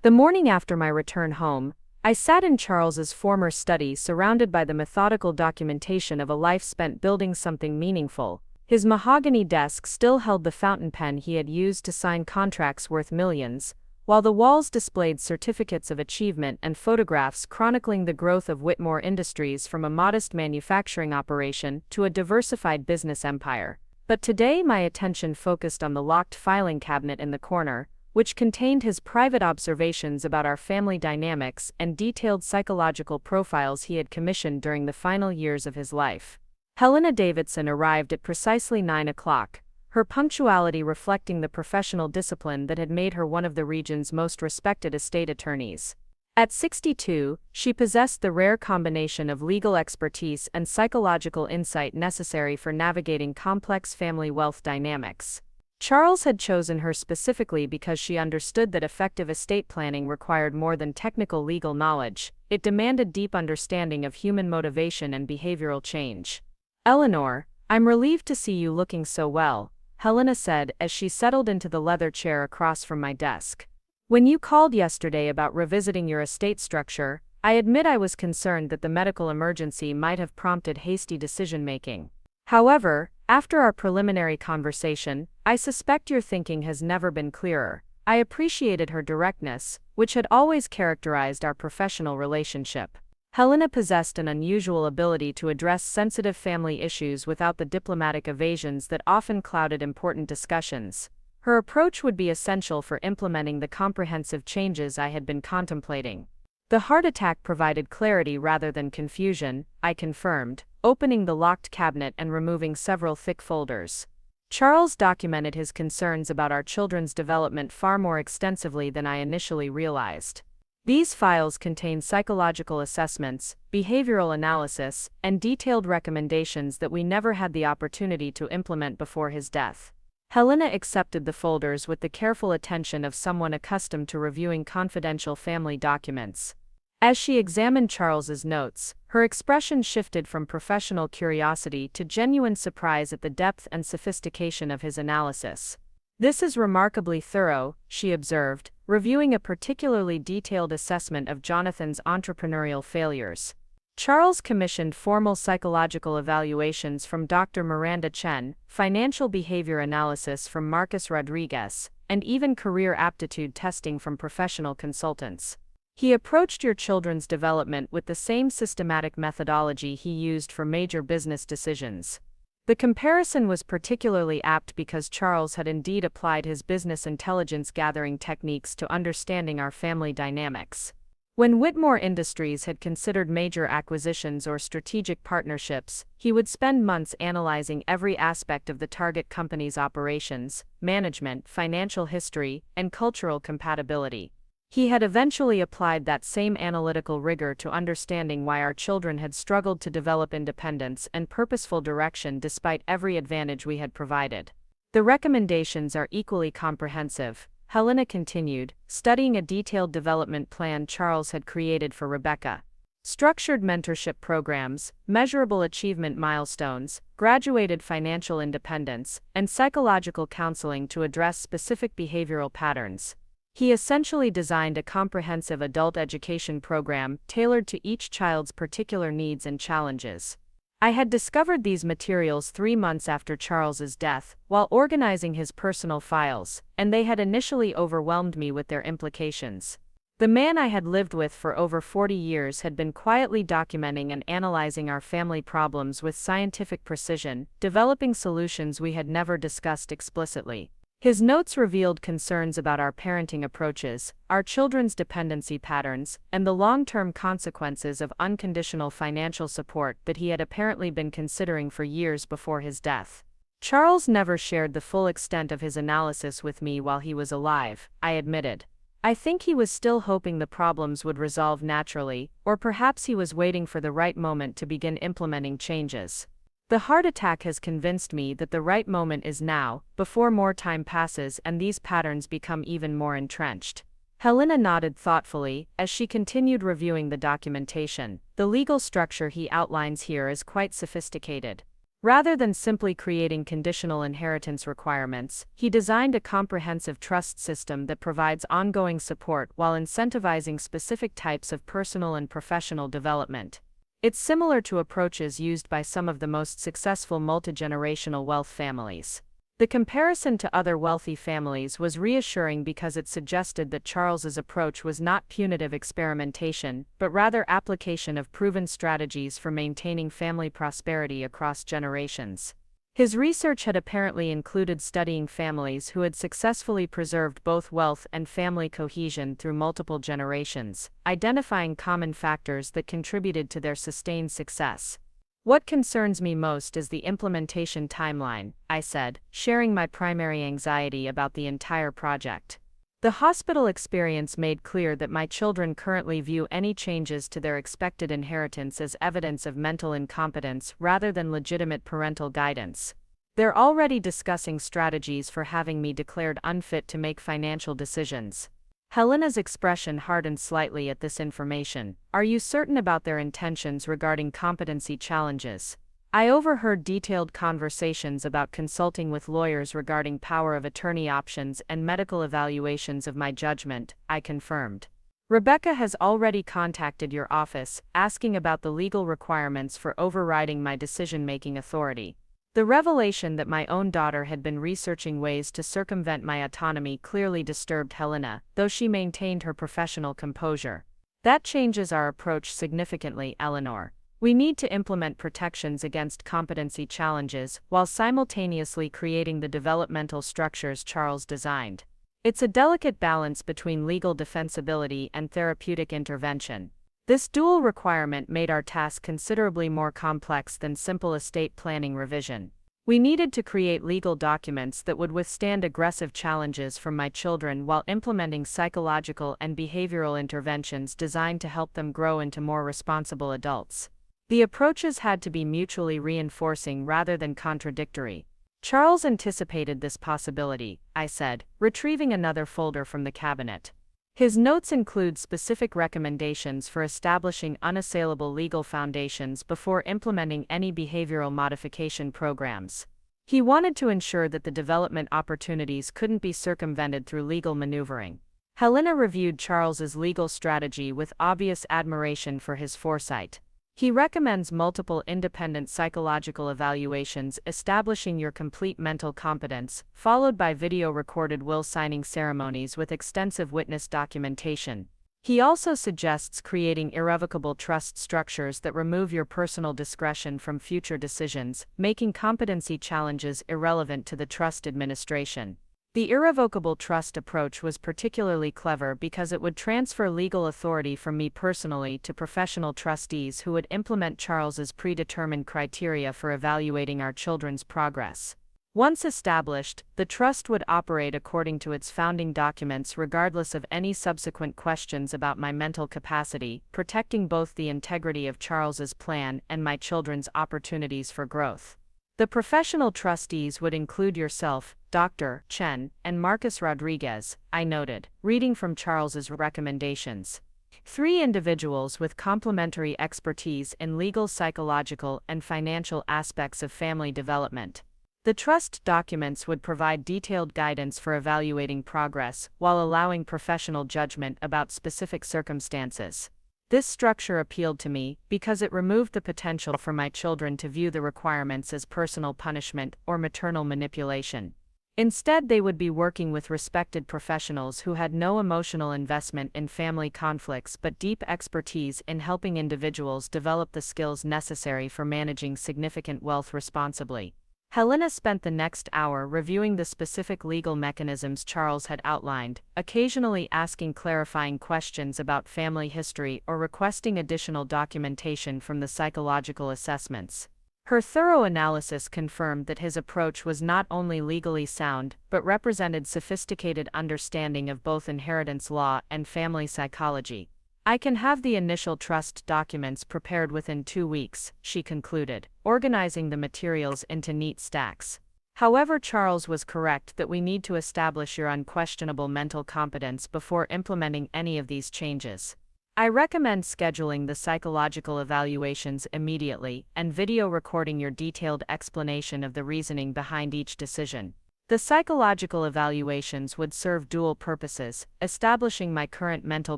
The morning after my return home, I sat in Charles's former study surrounded by the methodical documentation of a life spent building something meaningful. His mahogany desk still held the fountain pen he had used to sign contracts worth millions, while the walls displayed certificates of achievement and photographs chronicling the growth of Whitmore Industries from a modest manufacturing operation to a diversified business empire. But today my attention focused on the locked filing cabinet in the corner, which contained his private observations about our family dynamics and detailed psychological profiles he had commissioned during the final years of his life. Helena Davidson arrived at precisely 9 o'clock, her punctuality reflecting the professional discipline that had made her one of the region's most respected estate attorneys. At 62, she possessed the rare combination of legal expertise and psychological insight necessary for navigating complex family wealth dynamics. Charles had chosen her specifically because she understood that effective estate planning required more than technical legal knowledge. It demanded deep understanding of human motivation and behavioral change. "Eleanor, I'm relieved to see you looking so well," Helena said as she settled into the leather chair across from my desk. "When you called yesterday about revisiting your estate structure, I admit I was concerned that the medical emergency might have prompted hasty decision-making. However, after our preliminary conversation, I suspect your thinking has never been clearer." I appreciated her directness, which had always characterized our professional relationship. Helena possessed an unusual ability to address sensitive family issues without the diplomatic evasions that often clouded important discussions. Her approach would be essential for implementing the comprehensive changes I had been contemplating. The heart attack provided clarity rather than confusion, I confirmed, opening the locked cabinet and removing several thick folders. Charles documented his concerns about our children's development far more extensively than I initially realized. These files contain psychological assessments, behavioral analysis, and detailed recommendations that we never had the opportunity to implement before his death. Helena accepted the folders with the careful attention of someone accustomed to reviewing confidential family documents. As she examined Charles's notes, her expression shifted from professional curiosity to genuine surprise at the depth and sophistication of his analysis. "This is remarkably thorough," she observed, reviewing a particularly detailed assessment of Jonathan's entrepreneurial failures. Charles commissioned formal psychological evaluations from Dr. Miranda Chen, financial behavior analysis from Marcus Rodriguez, and even career aptitude testing from professional consultants. "He approached your children's development with the same systematic methodology he used for major business decisions." The comparison was particularly apt because Charles had indeed applied his business intelligence gathering techniques to understanding our family dynamics. When Whitmore Industries had considered major acquisitions or strategic partnerships, he would spend months analyzing every aspect of the target company's operations, management, financial history, and cultural compatibility. He had eventually applied that same analytical rigor to understanding why our children had struggled to develop independence and purposeful direction despite every advantage we had provided. "The recommendations are equally comprehensive," Helena continued, studying a detailed development plan Charles had created for Rebecca. "Structured mentorship programs, measurable achievement milestones, graduated financial independence, and psychological counseling to address specific behavioral patterns." He essentially designed a comprehensive adult education program tailored to each child's particular needs and challenges. I had discovered these materials 3 months after Charles's death, while organizing his personal files, and they had initially overwhelmed me with their implications. The man I had lived with for over 40 years had been quietly documenting and analyzing our family problems with scientific precision, developing solutions we had never discussed explicitly. His notes revealed concerns about our parenting approaches, our children's dependency patterns, and the long-term consequences of unconditional financial support that he had apparently been considering for years before his death. Charles never shared the full extent of his analysis with me while he was alive, I admitted. I think he was still hoping the problems would resolve naturally, or perhaps he was waiting for the right moment to begin implementing changes. The heart attack has convinced me that the right moment is now, before more time passes and these patterns become even more entrenched. Helena nodded thoughtfully as she continued reviewing the documentation. "The legal structure he outlines here is quite sophisticated. Rather than simply creating conditional inheritance requirements, he designed a comprehensive trust system that provides ongoing support while incentivizing specific types of personal and professional development. It's similar to approaches used by some of the most successful multigenerational wealth families." The comparison to other wealthy families was reassuring because it suggested that Charles's approach was not punitive experimentation, but rather application of proven strategies for maintaining family prosperity across generations. His research had apparently included studying families who had successfully preserved both wealth and family cohesion through multiple generations, identifying common factors that contributed to their sustained success. "What concerns me most is the implementation timeline," I said, sharing my primary anxiety about the entire project. "The hospital experience made clear that my children currently view any changes to their expected inheritance as evidence of mental incompetence rather than legitimate parental guidance. They're already discussing strategies for having me declared unfit to make financial decisions." Helena's expression hardened slightly at this information. "Are you certain about their intentions regarding competency challenges?" I overheard detailed conversations about consulting with lawyers regarding power of attorney options and medical evaluations of my judgment, I confirmed. "Rebecca has already contacted your office, asking about the legal requirements for overriding my decision-making authority." The revelation that my own daughter had been researching ways to circumvent my autonomy clearly disturbed Helena, though she maintained her professional composure. "That changes our approach significantly, Eleanor. We need to implement protections against competency challenges while simultaneously creating the developmental structures Charles designed. It's a delicate balance between legal defensibility and therapeutic intervention. This dual requirement made our task considerably more complex than simple estate planning revision. We needed to create legal documents that would withstand aggressive challenges from my children while implementing psychological and behavioral interventions designed to help them grow into more responsible adults. The approaches had to be mutually reinforcing rather than contradictory. Charles anticipated this possibility, I said, retrieving another folder from the cabinet. His notes include specific recommendations for establishing unassailable legal foundations before implementing any behavioral modification programs. He wanted to ensure that the development opportunities couldn't be circumvented through legal maneuvering. Helena reviewed Charles's legal strategy with obvious admiration for his foresight. He recommends multiple independent psychological evaluations establishing your complete mental competence, followed by video-recorded will signing ceremonies with extensive witness documentation. He also suggests creating irrevocable trust structures that remove your personal discretion from future decisions, making competency challenges irrelevant to the trust administration. The irrevocable trust approach was particularly clever because it would transfer legal authority from me personally to professional trustees who would implement Charles's predetermined criteria for evaluating our children's progress. Once established, the trust would operate according to its founding documents regardless of any subsequent questions about my mental capacity, protecting both the integrity of Charles's plan and my children's opportunities for growth. The professional trustees would include yourself, Dr. Chen, and Marcus Rodriguez, I noted, reading from Charles's recommendations. 3 individuals with complementary expertise in legal, psychological, and financial aspects of family development. The trust documents would provide detailed guidance for evaluating progress while allowing professional judgment about specific circumstances. This structure appealed to me because it removed the potential for my children to view the requirements as personal punishment or maternal manipulation. Instead, they would be working with respected professionals who had no emotional investment in family conflicts but deep expertise in helping individuals develop the skills necessary for managing significant wealth responsibly. Helena spent the next hour reviewing the specific legal mechanisms Charles had outlined, occasionally asking clarifying questions about family history or requesting additional documentation from the psychological assessments. Her thorough analysis confirmed that his approach was not only legally sound but represented sophisticated understanding of both inheritance law and family psychology. I can have the initial trust documents prepared within 2 weeks, she concluded, organizing the materials into neat stacks. However, Charles was correct that we need to establish your unquestionable mental competence before implementing any of these changes. I recommend scheduling the psychological evaluations immediately and video recording your detailed explanation of the reasoning behind each decision. The psychological evaluations would serve dual purposes, establishing my current mental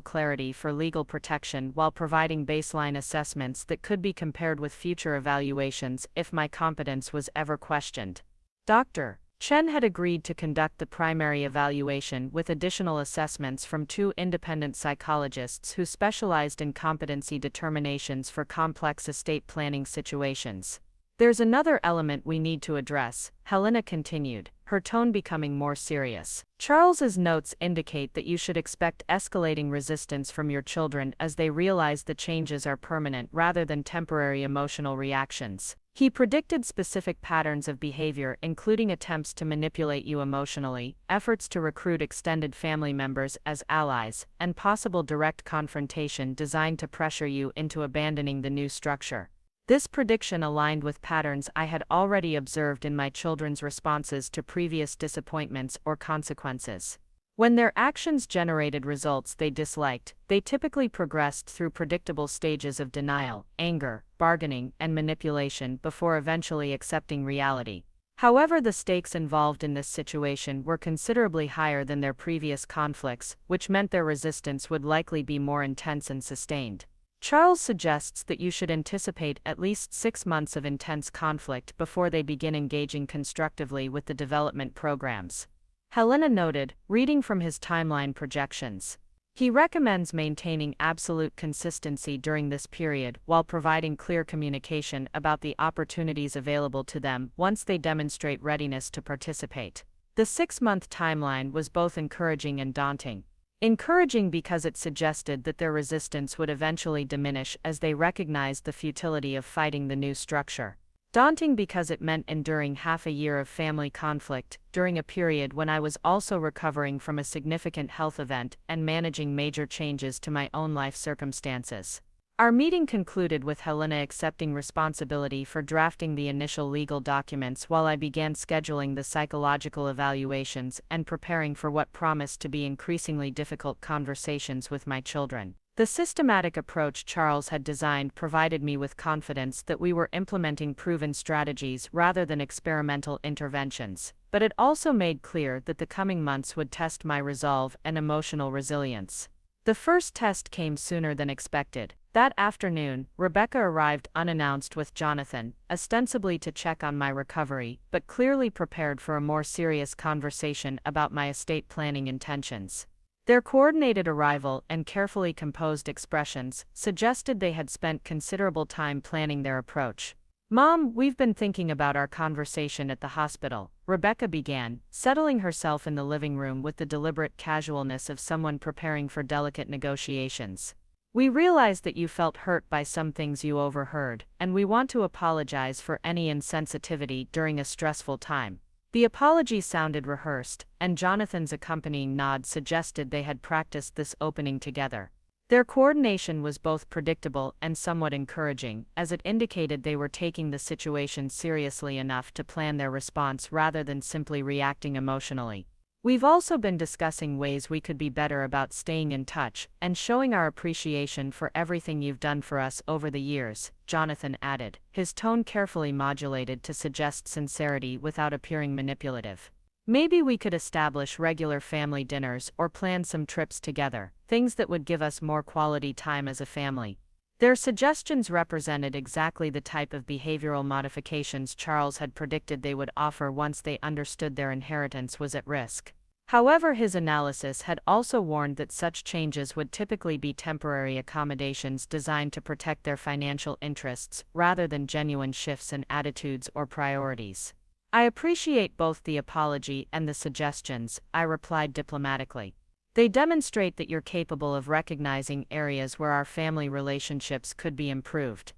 clarity for legal protection while providing baseline assessments that could be compared with future evaluations if my competence was ever questioned. Dr. Chen had agreed to conduct the primary evaluation with additional assessments from 2 independent psychologists who specialized in competency determinations for complex estate planning situations. There's another element we need to address, Helena continued, her tone becoming more serious. Charles's notes indicate that you should expect escalating resistance from your children as they realize the changes are permanent rather than temporary emotional reactions. He predicted specific patterns of behavior, including attempts to manipulate you emotionally, efforts to recruit extended family members as allies, and possible direct confrontation designed to pressure you into abandoning the new structure. This prediction aligned with patterns I had already observed in my children's responses to previous disappointments or consequences. When their actions generated results they disliked, they typically progressed through predictable stages of denial, anger, bargaining, and manipulation before eventually accepting reality. However, the stakes involved in this situation were considerably higher than their previous conflicts, which meant their resistance would likely be more intense and sustained. Charles suggests that you should anticipate at least 6 months of intense conflict before they begin engaging constructively with the development programs. Helena noted, reading from his timeline projections. He recommends maintaining absolute consistency during this period while providing clear communication about the opportunities available to them once they demonstrate readiness to participate. The 6-month timeline was both encouraging and daunting. Encouraging because it suggested that their resistance would eventually diminish as they recognized the futility of fighting the new structure. Daunting because it meant enduring half a year of family conflict, during a period when I was also recovering from a significant health event and managing major changes to my own life circumstances. Our meeting concluded with Helena accepting responsibility for drafting the initial legal documents while I began scheduling the psychological evaluations and preparing for what promised to be increasingly difficult conversations with my children. The systematic approach Charles had designed provided me with confidence that we were implementing proven strategies rather than experimental interventions, but it also made clear that the coming months would test my resolve and emotional resilience. The first test came sooner than expected. That afternoon, Rebecca arrived unannounced with Jonathan, ostensibly to check on my recovery, but clearly prepared for a more serious conversation about my estate planning intentions. Their coordinated arrival and carefully composed expressions suggested they had spent considerable time planning their approach. "Mom, we've been thinking about our conversation at the hospital," Rebecca began, settling herself in the living room with the deliberate casualness of someone preparing for delicate negotiations. "We realize that you felt hurt by some things you overheard, and we want to apologize for any insensitivity during a stressful time." The apology sounded rehearsed, and Jonathan's accompanying nod suggested they had practiced this opening together. Their coordination was both predictable and somewhat encouraging, as it indicated they were taking the situation seriously enough to plan their response rather than simply reacting emotionally. "We've also been discussing ways we could be better about staying in touch and showing our appreciation for everything you've done for us over the years," Jonathan added, his tone carefully modulated to suggest sincerity without appearing manipulative. "Maybe we could establish regular family dinners or plan some trips together, things that would give us more quality time as a family." Their suggestions represented exactly the type of behavioral modifications Charles had predicted they would offer once they understood their inheritance was at risk. However, his analysis had also warned that such changes would typically be temporary accommodations designed to protect their financial interests rather than genuine shifts in attitudes or priorities. "I appreciate both the apology and the suggestions," I replied diplomatically. "They demonstrate that you're capable of recognizing areas where our family relationships could be improved."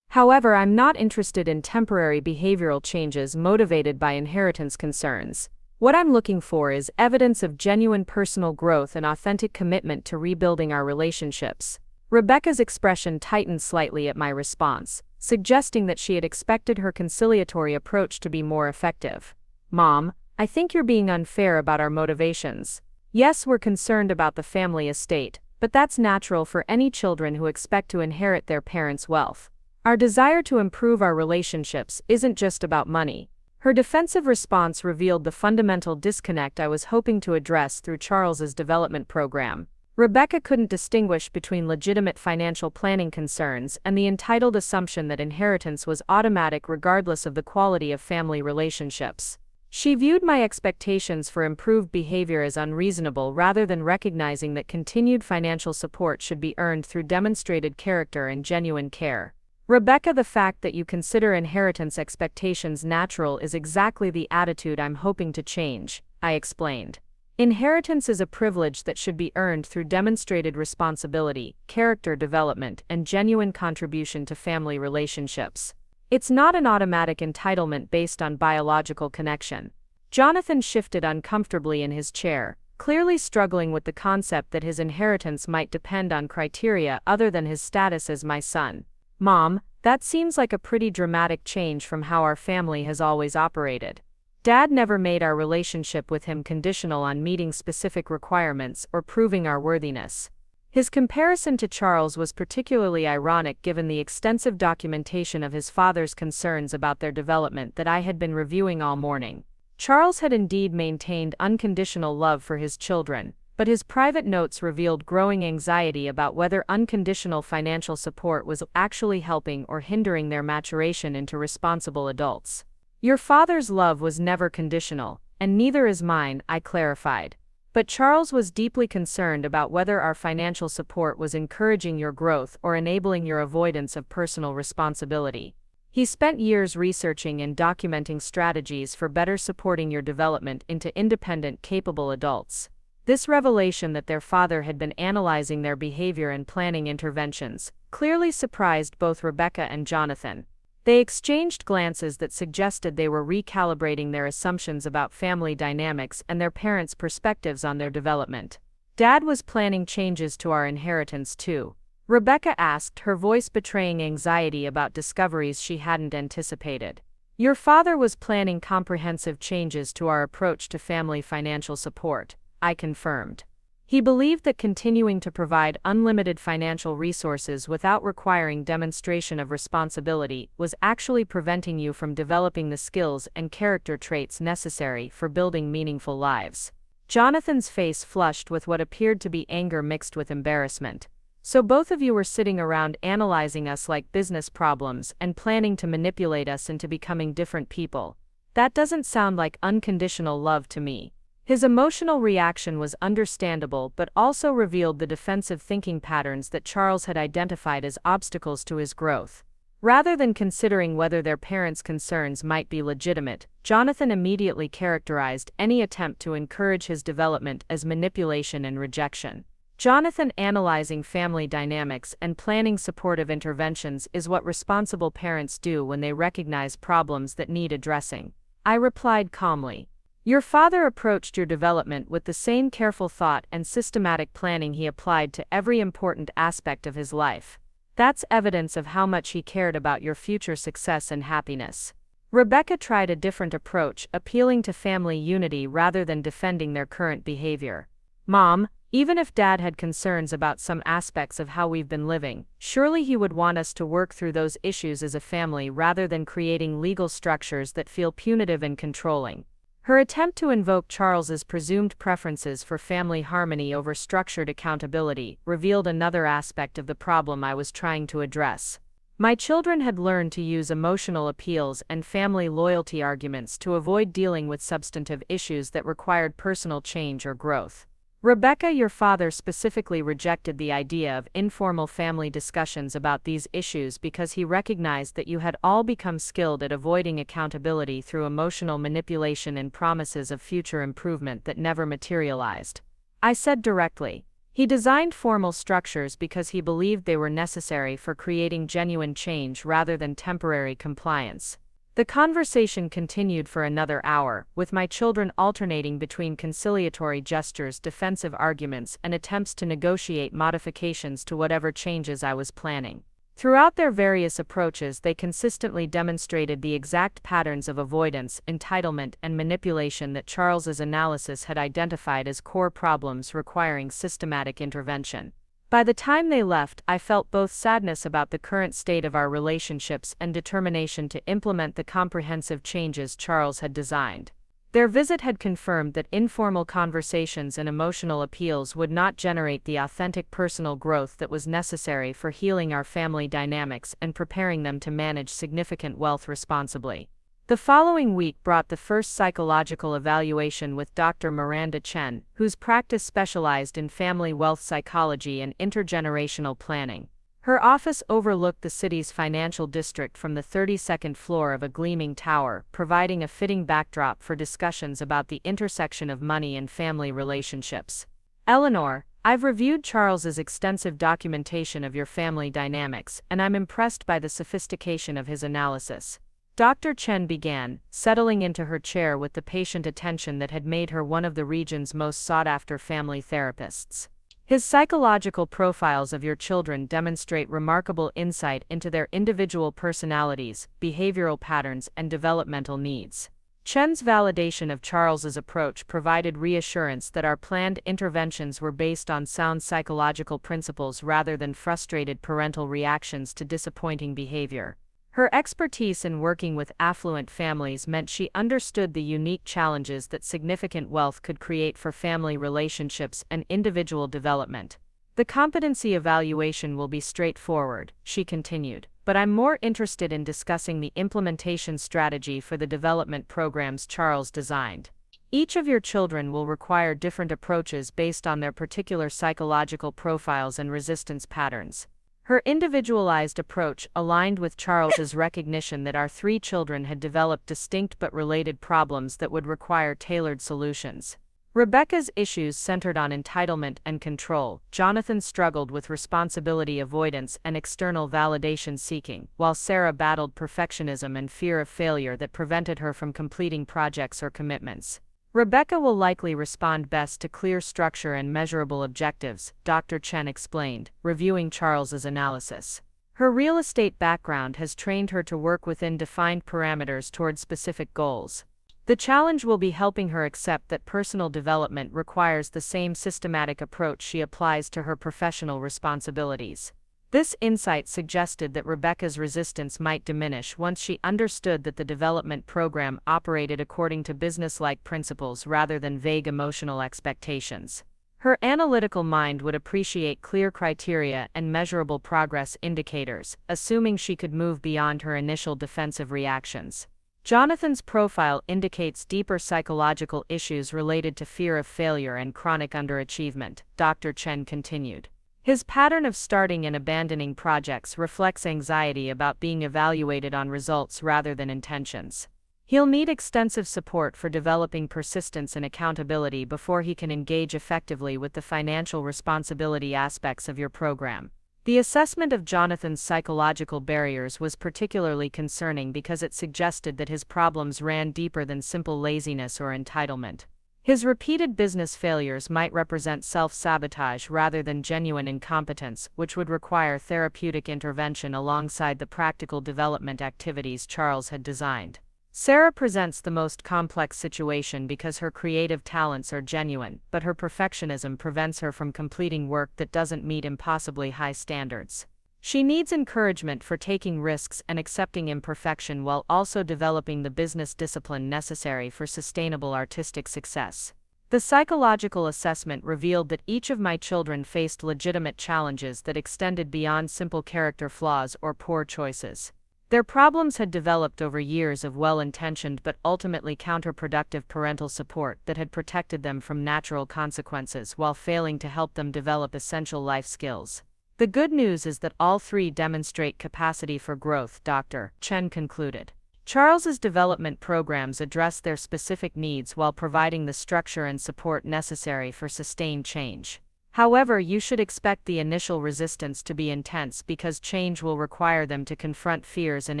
However, I'm not interested in temporary behavioral changes motivated by inheritance concerns. What I'm looking for is evidence of genuine personal growth and authentic commitment to rebuilding our relationships. Rebecca's expression tightened slightly at my response, suggesting that she had expected her conciliatory approach to be more effective. "Mom, I think you're being unfair about our motivations. Yes, we're concerned about the family estate, but that's natural for any children who expect to inherit their parents' wealth. Our desire to improve our relationships isn't just about money." Her defensive response revealed the fundamental disconnect I was hoping to address through Charles's development program. Rebecca couldn't distinguish between legitimate financial planning concerns and the entitled assumption that inheritance was automatic regardless of the quality of family relationships. She viewed my expectations for improved behavior as unreasonable rather than recognizing that continued financial support should be earned through demonstrated character and genuine care. "Rebecca, the fact that you consider inheritance expectations natural is exactly the attitude I'm hoping to change," I explained. "Inheritance is a privilege that should be earned through demonstrated responsibility, character development, and genuine contribution to family relationships. It's not an automatic entitlement based on biological connection." Jonathan shifted uncomfortably in his chair, clearly struggling with the concept that his inheritance might depend on criteria other than his status as my son. "Mom, that seems like a pretty dramatic change from how our family has always operated. Dad never made our relationship with him conditional on meeting specific requirements or proving our worthiness." His comparison to Charles was particularly ironic given the extensive documentation of his father's concerns about their development that I had been reviewing all morning. Charles had indeed maintained unconditional love for his children, but his private notes revealed growing anxiety about whether unconditional financial support was actually helping or hindering their maturation into responsible adults. "Your father's love was never conditional, and neither is mine," I clarified. "But Charles was deeply concerned about whether our financial support was encouraging your growth or enabling your avoidance of personal responsibility. He spent years researching and documenting strategies for better supporting your development into independent, capable adults." This revelation that their father had been analyzing their behavior and planning interventions clearly surprised both Rebecca and Jonathan. They exchanged glances that suggested they were recalibrating their assumptions about family dynamics and their parents' perspectives on their development. "Dad was planning changes to our inheritance too," Rebecca asked, her voice betraying anxiety about discoveries she hadn't anticipated. Your father was planning comprehensive changes to our approach to family financial support, I confirmed. He believed that continuing to provide unlimited financial resources without requiring demonstration of responsibility was actually preventing you from developing the skills and character traits necessary for building meaningful lives. Jonathan's face flushed with what appeared to be anger mixed with embarrassment. So both of you were sitting around analyzing us like business problems and planning to manipulate us into becoming different people. That doesn't sound like unconditional love to me. His emotional reaction was understandable but also revealed the defensive thinking patterns that Charles had identified as obstacles to his growth. Rather than considering whether their parents' concerns might be legitimate, Jonathan immediately characterized any attempt to encourage his development as manipulation and rejection. Jonathan analyzing family dynamics and planning supportive interventions is what responsible parents do when they recognize problems that need addressing. I replied calmly. Your father approached your development with the same careful thought and systematic planning he applied to every important aspect of his life. That's evidence of how much he cared about your future success and happiness. Rebecca tried a different approach, appealing to family unity rather than defending their current behavior. Mom, even if Dad had concerns about some aspects of how we've been living, surely he would want us to work through those issues as a family rather than creating legal structures that feel punitive and controlling. Her attempt to invoke Charles's presumed preferences for family harmony over structured accountability revealed another aspect of the problem I was trying to address. My children had learned to use emotional appeals and family loyalty arguments to avoid dealing with substantive issues that required personal change or growth. Rebecca, your father specifically rejected the idea of informal family discussions about these issues because he recognized that you had all become skilled at avoiding accountability through emotional manipulation and promises of future improvement that never materialized. I said directly. He designed formal structures because he believed they were necessary for creating genuine change rather than temporary compliance. The conversation continued for another hour, with my children alternating between conciliatory gestures, defensive arguments, and attempts to negotiate modifications to whatever changes I was planning. Throughout their various approaches, they consistently demonstrated the exact patterns of avoidance, entitlement, and manipulation that Charles's analysis had identified as core problems requiring systematic intervention. By the time they left, I felt both sadness about the current state of our relationships and determination to implement the comprehensive changes Charles had designed. Their visit had confirmed that informal conversations and emotional appeals would not generate the authentic personal growth that was necessary for healing our family dynamics and preparing them to manage significant wealth responsibly. The following week brought the first psychological evaluation with Dr. Miranda Chen, whose practice specialized in family wealth psychology and intergenerational planning. Her office overlooked the city's financial district from the 32nd floor of a gleaming tower, providing a fitting backdrop for discussions about the intersection of money and family relationships. Eleanor, I've reviewed Charles's extensive documentation of your family dynamics, and I'm impressed by the sophistication of his analysis. Dr. Chen began, settling into her chair with the patient attention that had made her one of the region's most sought-after family therapists. His psychological profiles of your children demonstrate remarkable insight into their individual personalities, behavioral patterns, and developmental needs. Chen's validation of Charles's approach provided reassurance that our planned interventions were based on sound psychological principles rather than frustrated parental reactions to disappointing behavior. Her expertise in working with affluent families meant she understood the unique challenges that significant wealth could create for family relationships and individual development. The competency evaluation will be straightforward, she continued, but I'm more interested in discussing the implementation strategy for the development programs Charles designed. Each of your children will require different approaches based on their particular psychological profiles and resistance patterns. Her individualized approach aligned with Charles's recognition that our three children had developed distinct but related problems that would require tailored solutions. Rebecca's issues centered on entitlement and control. Jonathan struggled with responsibility avoidance and external validation seeking, while Sarah battled perfectionism and fear of failure that prevented her from completing projects or commitments. Rebecca will likely respond best to clear structure and measurable objectives, Dr. Chen explained, reviewing Charles's analysis. Her real estate background has trained her to work within defined parameters toward specific goals. The challenge will be helping her accept that personal development requires the same systematic approach she applies to her professional responsibilities. This insight suggested that Rebecca's resistance might diminish once she understood that the development program operated according to business-like principles rather than vague emotional expectations. Her analytical mind would appreciate clear criteria and measurable progress indicators, assuming she could move beyond her initial defensive reactions. Jonathan's profile indicates deeper psychological issues related to fear of failure and chronic underachievement, Dr. Chen continued. His pattern of starting and abandoning projects reflects anxiety about being evaluated on results rather than intentions. He'll need extensive support for developing persistence and accountability before he can engage effectively with the financial responsibility aspects of your program. The assessment of Jonathan's psychological barriers was particularly concerning because it suggested that his problems ran deeper than simple laziness or entitlement. His repeated business failures might represent self-sabotage rather than genuine incompetence, which would require therapeutic intervention alongside the practical development activities Charles had designed. Sarah presents the most complex situation because her creative talents are genuine, but her perfectionism prevents her from completing work that doesn't meet impossibly high standards. She needs encouragement for taking risks and accepting imperfection while also developing the business discipline necessary for sustainable artistic success. The psychological assessment revealed that each of my children faced legitimate challenges that extended beyond simple character flaws or poor choices. Their problems had developed over years of well-intentioned but ultimately counterproductive parental support that had protected them from natural consequences while failing to help them develop essential life skills. The good news is that all three demonstrate capacity for growth, Dr. Chen concluded. Charles's development programs address their specific needs while providing the structure and support necessary for sustained change. However, you should expect the initial resistance to be intense because change will require them to confront fears and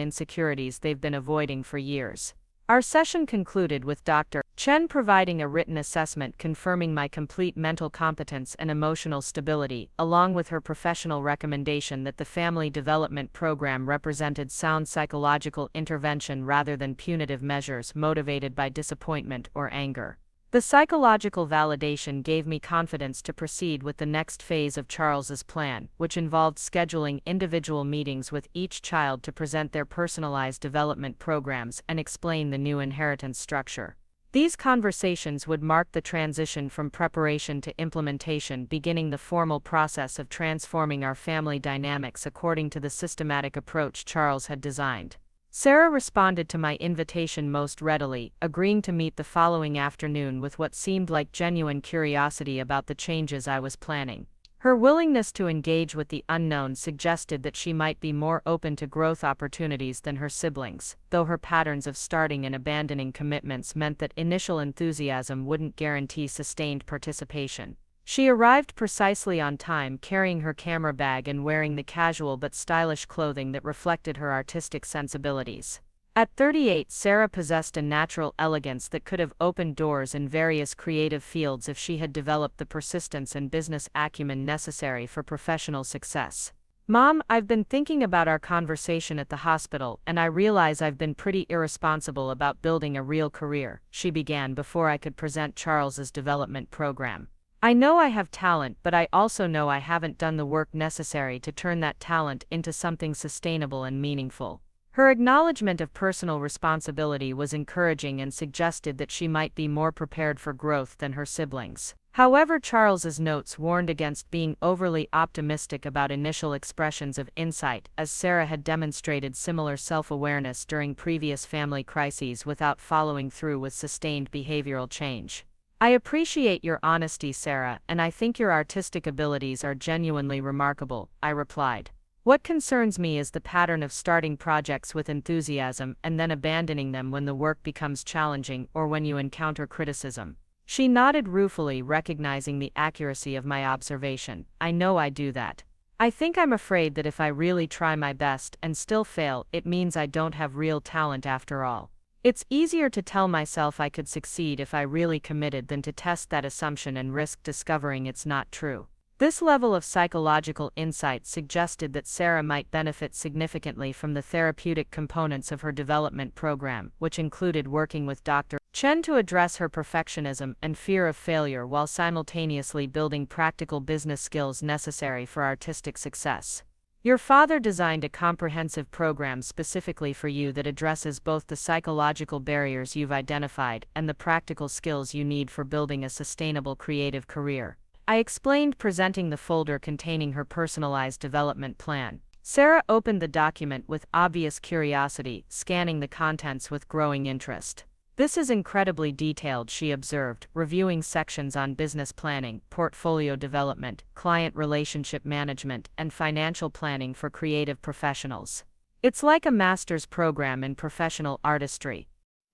insecurities they've been avoiding for years. Our session concluded with Dr. Chen providing a written assessment confirming my complete mental competence and emotional stability, along with her professional recommendation that the family development program represented sound psychological intervention rather than punitive measures motivated by disappointment or anger. The psychological validation gave me confidence to proceed with the next phase of Charles's plan, which involved scheduling individual meetings with each child to present their personalized development programs and explain the new inheritance structure. These conversations would mark the transition from preparation to implementation, beginning the formal process of transforming our family dynamics according to the systematic approach Charles had designed. Sarah responded to my invitation most readily, agreeing to meet the following afternoon with what seemed like genuine curiosity about the changes I was planning. Her willingness to engage with the unknown suggested that she might be more open to growth opportunities than her siblings, though her patterns of starting and abandoning commitments meant that initial enthusiasm wouldn't guarantee sustained participation. She arrived precisely on time, carrying her camera bag and wearing the casual but stylish clothing that reflected her artistic sensibilities. At 38, Sarah possessed a natural elegance that could have opened doors in various creative fields if she had developed the persistence and business acumen necessary for professional success. "Mom, I've been thinking about our conversation at the hospital, and I realize I've been pretty irresponsible about building a real career," she began before I could present Charles's development program. "I know I have talent, but I also know I haven't done the work necessary to turn that talent into something sustainable and meaningful." Her acknowledgement of personal responsibility was encouraging and suggested that she might be more prepared for growth than her siblings. However, Charles's notes warned against being overly optimistic about initial expressions of insight, as Sarah had demonstrated similar self-awareness during previous family crises without following through with sustained behavioral change. "I appreciate your honesty, Sarah, and I think your artistic abilities are genuinely remarkable," I replied. "What concerns me is the pattern of starting projects with enthusiasm and then abandoning them when the work becomes challenging or when you encounter criticism." She nodded ruefully, recognizing the accuracy of my observation. "I know I do that. I think I'm afraid that if I really try my best and still fail, it means I don't have real talent after all. It's easier to tell myself I could succeed if I really committed than to test that assumption and risk discovering it's not true. This level of psychological insight suggested that Sarah might benefit significantly from the therapeutic components of her development program, which included working with Dr. Chen to address her perfectionism and fear of failure while simultaneously building practical business skills necessary for artistic success. Your father designed a comprehensive program specifically for you that addresses both the psychological barriers you've identified and the practical skills you need for building a sustainable creative career. I explained, presenting the folder containing her personalized development plan. Sarah opened the document with obvious curiosity, scanning the contents with growing interest. "This is incredibly detailed," she observed, reviewing sections on business planning, portfolio development, client relationship management, and financial planning for creative professionals. "It's like a master's program in professional artistry."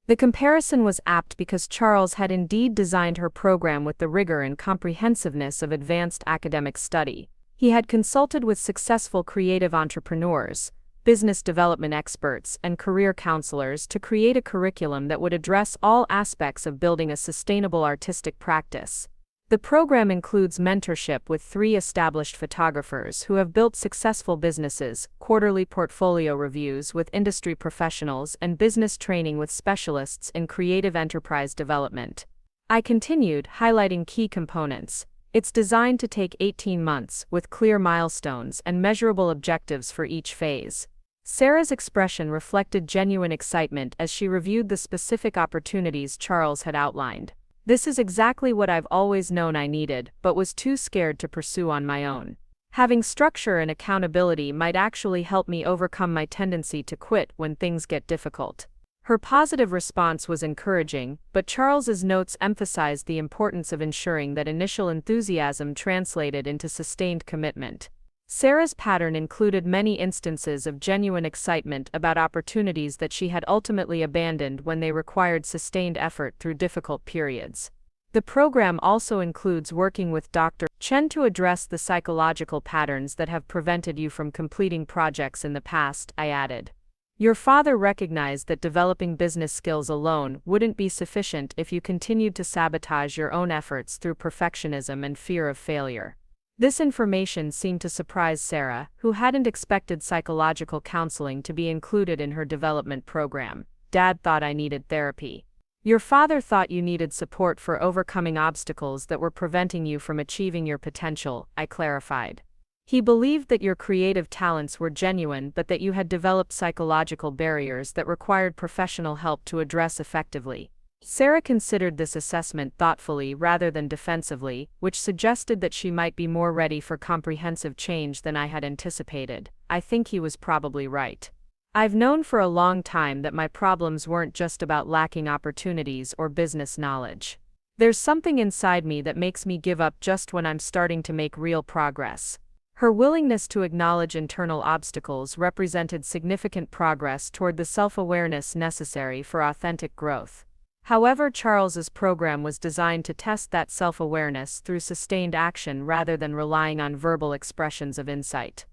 The comparison was apt because Charles had indeed designed her program with the rigor and comprehensiveness of advanced academic study. He had consulted with successful creative entrepreneurs, business development experts, and career counselors to create a curriculum that would address all aspects of building a sustainable artistic practice. The program includes mentorship with 3 established photographers who have built successful businesses, quarterly portfolio reviews with industry professionals, and business training with specialists in creative enterprise development. I continued, highlighting key components. It's designed to take 18 months, with clear milestones and measurable objectives for each phase. Sarah's expression reflected genuine excitement as she reviewed the specific opportunities Charles had outlined. "This is exactly what I've always known I needed, but was too scared to pursue on my own. Having structure and accountability might actually help me overcome my tendency to quit when things get difficult." Her positive response was encouraging, but Charles's notes emphasized the importance of ensuring that initial enthusiasm translated into sustained commitment. Sarah's pattern included many instances of genuine excitement about opportunities that she had ultimately abandoned when they required sustained effort through difficult periods. The program also includes working with Dr. Chen to address the psychological patterns that have prevented you from completing projects in the past, I added. Your father recognized that developing business skills alone wouldn't be sufficient if you continued to sabotage your own efforts through perfectionism and fear of failure. This information seemed to surprise Sarah, who hadn't expected psychological counseling to be included in her development program. "Dad thought I needed therapy. Your father thought you needed support for overcoming obstacles that were preventing you from achieving your potential," I clarified. "He believed that your creative talents were genuine but that you had developed psychological barriers that required professional help to address effectively." Sarah considered this assessment thoughtfully rather than defensively, which suggested that she might be more ready for comprehensive change than I had anticipated. I think he was probably right. I've known for a long time that my problems weren't just about lacking opportunities or business knowledge. There's something inside me that makes me give up just when I'm starting to make real progress. Her willingness to acknowledge internal obstacles represented significant progress toward the self-awareness necessary for authentic growth. However, Charles's program was designed to test that self-awareness through sustained action rather than relying on verbal expressions of insight.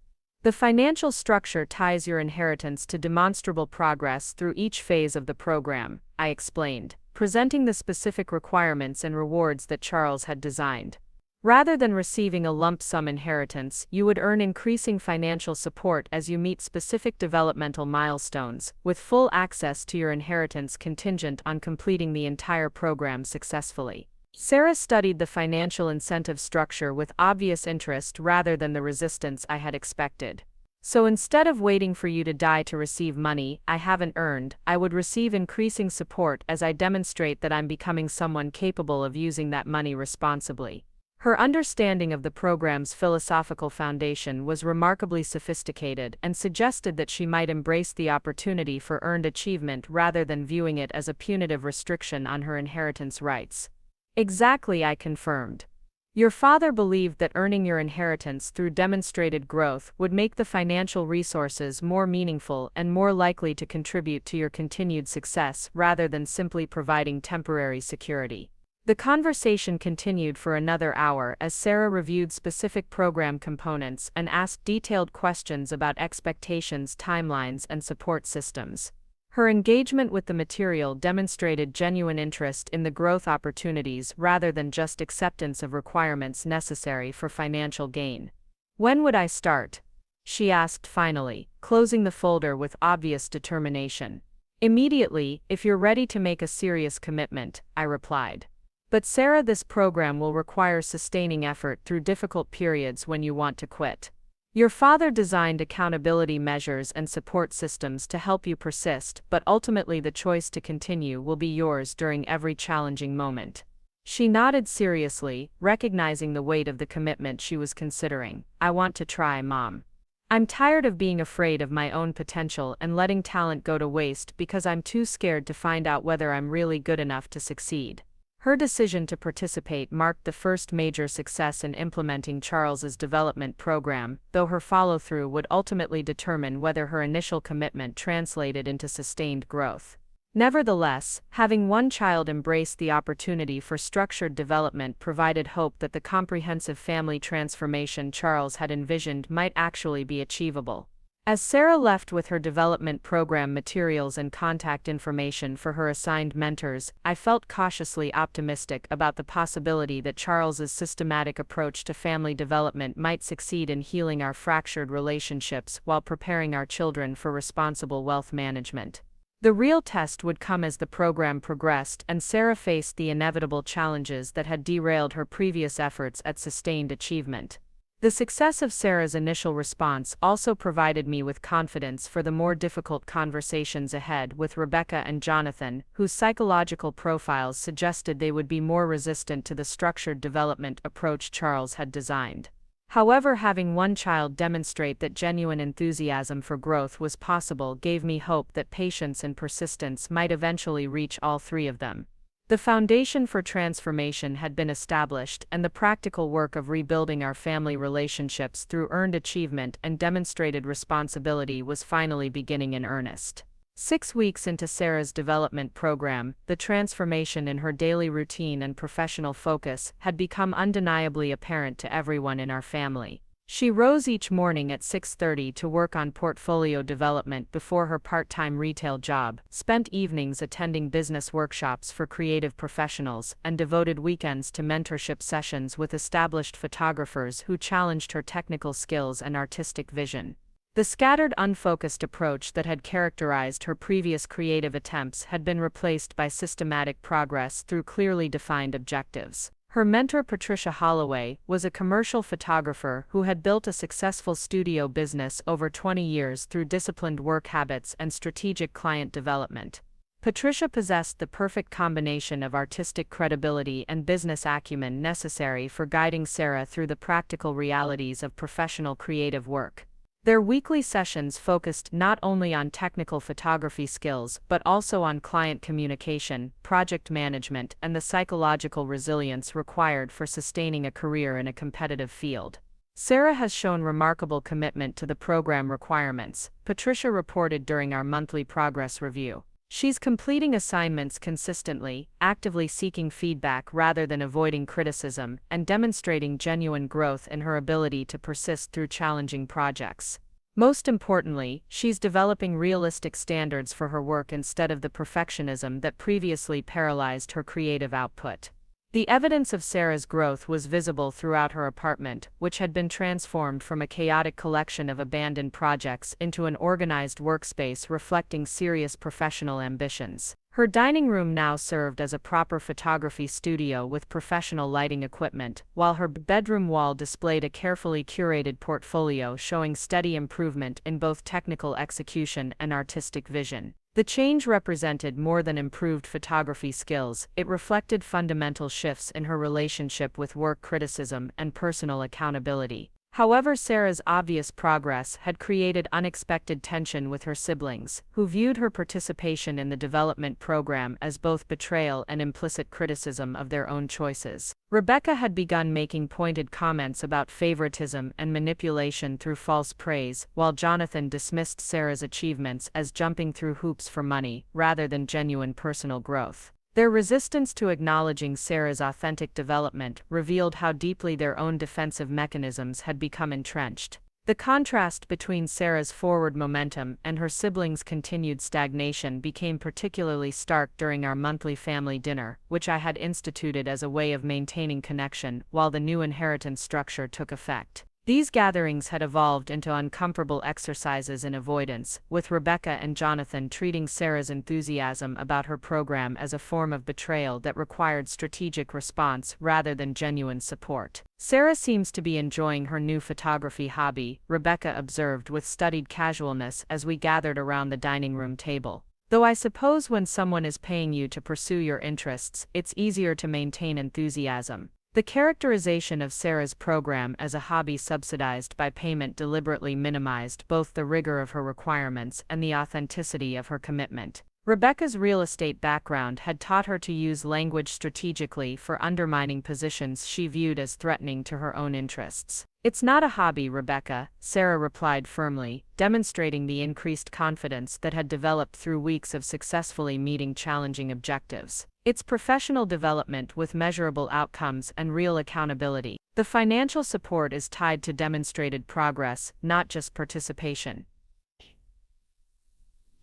The financial structure ties your inheritance to demonstrable progress through each phase of the program, I explained, presenting the specific requirements and rewards that Charles had designed. Rather than receiving a lump sum inheritance, you would earn increasing financial support as you meet specific developmental milestones, with full access to your inheritance contingent on completing the entire program successfully. Sarah studied the financial incentive structure with obvious interest rather than the resistance I had expected. "So instead of waiting for you to die to receive money I haven't earned, I would receive increasing support as I demonstrate that I'm becoming someone capable of using that money responsibly." Her understanding of the program's philosophical foundation was remarkably sophisticated and suggested that she might embrace the opportunity for earned achievement rather than viewing it as a punitive restriction on her inheritance rights. "Exactly," I confirmed. "Your father believed that earning your inheritance through demonstrated growth would make the financial resources more meaningful and more likely to contribute to your continued success rather than simply providing temporary security." The conversation continued for another hour as Sarah reviewed specific program components and asked detailed questions about expectations, timelines, and support systems. Her engagement with the material demonstrated genuine interest in the growth opportunities rather than just acceptance of requirements necessary for financial gain. "When would I start?" she asked finally, closing the folder with obvious determination. "Immediately, if you're ready to make a serious commitment," I replied. "But Sarah, this program will require sustaining effort through difficult periods when you want to quit. Your father designed accountability measures and support systems to help you persist, but ultimately the choice to continue will be yours during every challenging moment." She nodded seriously, recognizing the weight of the commitment she was considering. "I want to try, Mom. I'm tired of being afraid of my own potential and letting talent go to waste because I'm too scared to find out whether I'm really good enough to succeed." Her decision to participate marked the first major success in implementing Charles's development program, though her follow-through would ultimately determine whether her initial commitment translated into sustained growth. Nevertheless, having one child embrace the opportunity for structured development provided hope that the comprehensive family transformation Charles had envisioned might actually be achievable. As Sarah left with her development program materials and contact information for her assigned mentors, I felt cautiously optimistic about the possibility that Charles's systematic approach to family development might succeed in healing our fractured relationships while preparing our children for responsible wealth management. The real test would come as the program progressed and Sarah faced the inevitable challenges that had derailed her previous efforts at sustained achievement. The success of Sarah's initial response also provided me with confidence for the more difficult conversations ahead with Rebecca and Jonathan, whose psychological profiles suggested they would be more resistant to the structured development approach Charles had designed. However, having one child demonstrate that genuine enthusiasm for growth was possible gave me hope that patience and persistence might eventually reach all three of them. The foundation for transformation had been established, and the practical work of rebuilding our family relationships through earned achievement and demonstrated responsibility was finally beginning in earnest. 6 weeks into Sarah's development program, the transformation in her daily routine and professional focus had become undeniably apparent to everyone in our family. She rose each morning at 6:30 to work on portfolio development before her part-time retail job, spent evenings attending business workshops for creative professionals, and devoted weekends to mentorship sessions with established photographers who challenged her technical skills and artistic vision. The scattered, unfocused approach that had characterized her previous creative attempts had been replaced by systematic progress through clearly defined objectives. Her mentor, Patricia Holloway, was a commercial photographer who had built a successful studio business over 20 years through disciplined work habits and strategic client development. Patricia possessed the perfect combination of artistic credibility and business acumen necessary for guiding Sarah through the practical realities of professional creative work. Their weekly sessions focused not only on technical photography skills but also on client communication, project management, and the psychological resilience required for sustaining a career in a competitive field. "Sarah has shown remarkable commitment to the program requirements," Patricia reported during our monthly progress review. "She's completing assignments consistently, actively seeking feedback rather than avoiding criticism, and demonstrating genuine growth in her ability to persist through challenging projects. Most importantly, she's developing realistic standards for her work instead of the perfectionism that previously paralyzed her creative output." The evidence of Sarah's growth was visible throughout her apartment, which had been transformed from a chaotic collection of abandoned projects into an organized workspace reflecting serious professional ambitions. Her dining room now served as a proper photography studio with professional lighting equipment, while her bedroom wall displayed a carefully curated portfolio showing steady improvement in both technical execution and artistic vision. The change represented more than improved photography skills, it reflected fundamental shifts in her relationship with work criticism and personal accountability. However, Sarah's obvious progress had created unexpected tension with her siblings, who viewed her participation in the development program as both betrayal and implicit criticism of their own choices. Rebecca had begun making pointed comments about favoritism and manipulation through false praise, while Jonathan dismissed Sarah's achievements as jumping through hoops for money, rather than genuine personal growth. Their resistance to acknowledging Sarah's authentic development revealed how deeply their own defensive mechanisms had become entrenched. The contrast between Sarah's forward momentum and her siblings' continued stagnation became particularly stark during our monthly family dinner, which I had instituted as a way of maintaining connection while the new inheritance structure took effect. These gatherings had evolved into uncomfortable exercises in avoidance, with Rebecca and Jonathan treating Sarah's enthusiasm about her program as a form of betrayal that required strategic response rather than genuine support. "Sarah seems to be enjoying her new photography hobby," Rebecca observed with studied casualness as we gathered around the dining room table. "Though I suppose when someone is paying you to pursue your interests, it's easier to maintain enthusiasm." The characterization of Sarah's program as a hobby subsidized by payment deliberately minimized both the rigor of her requirements and the authenticity of her commitment. Rebecca's real estate background had taught her to use language strategically for undermining positions she viewed as threatening to her own interests. "It's not a hobby, Rebecca," Sarah replied firmly, demonstrating the increased confidence that had developed through weeks of successfully meeting challenging objectives. "It's professional development with measurable outcomes and real accountability. The financial support is tied to demonstrated progress, not just participation."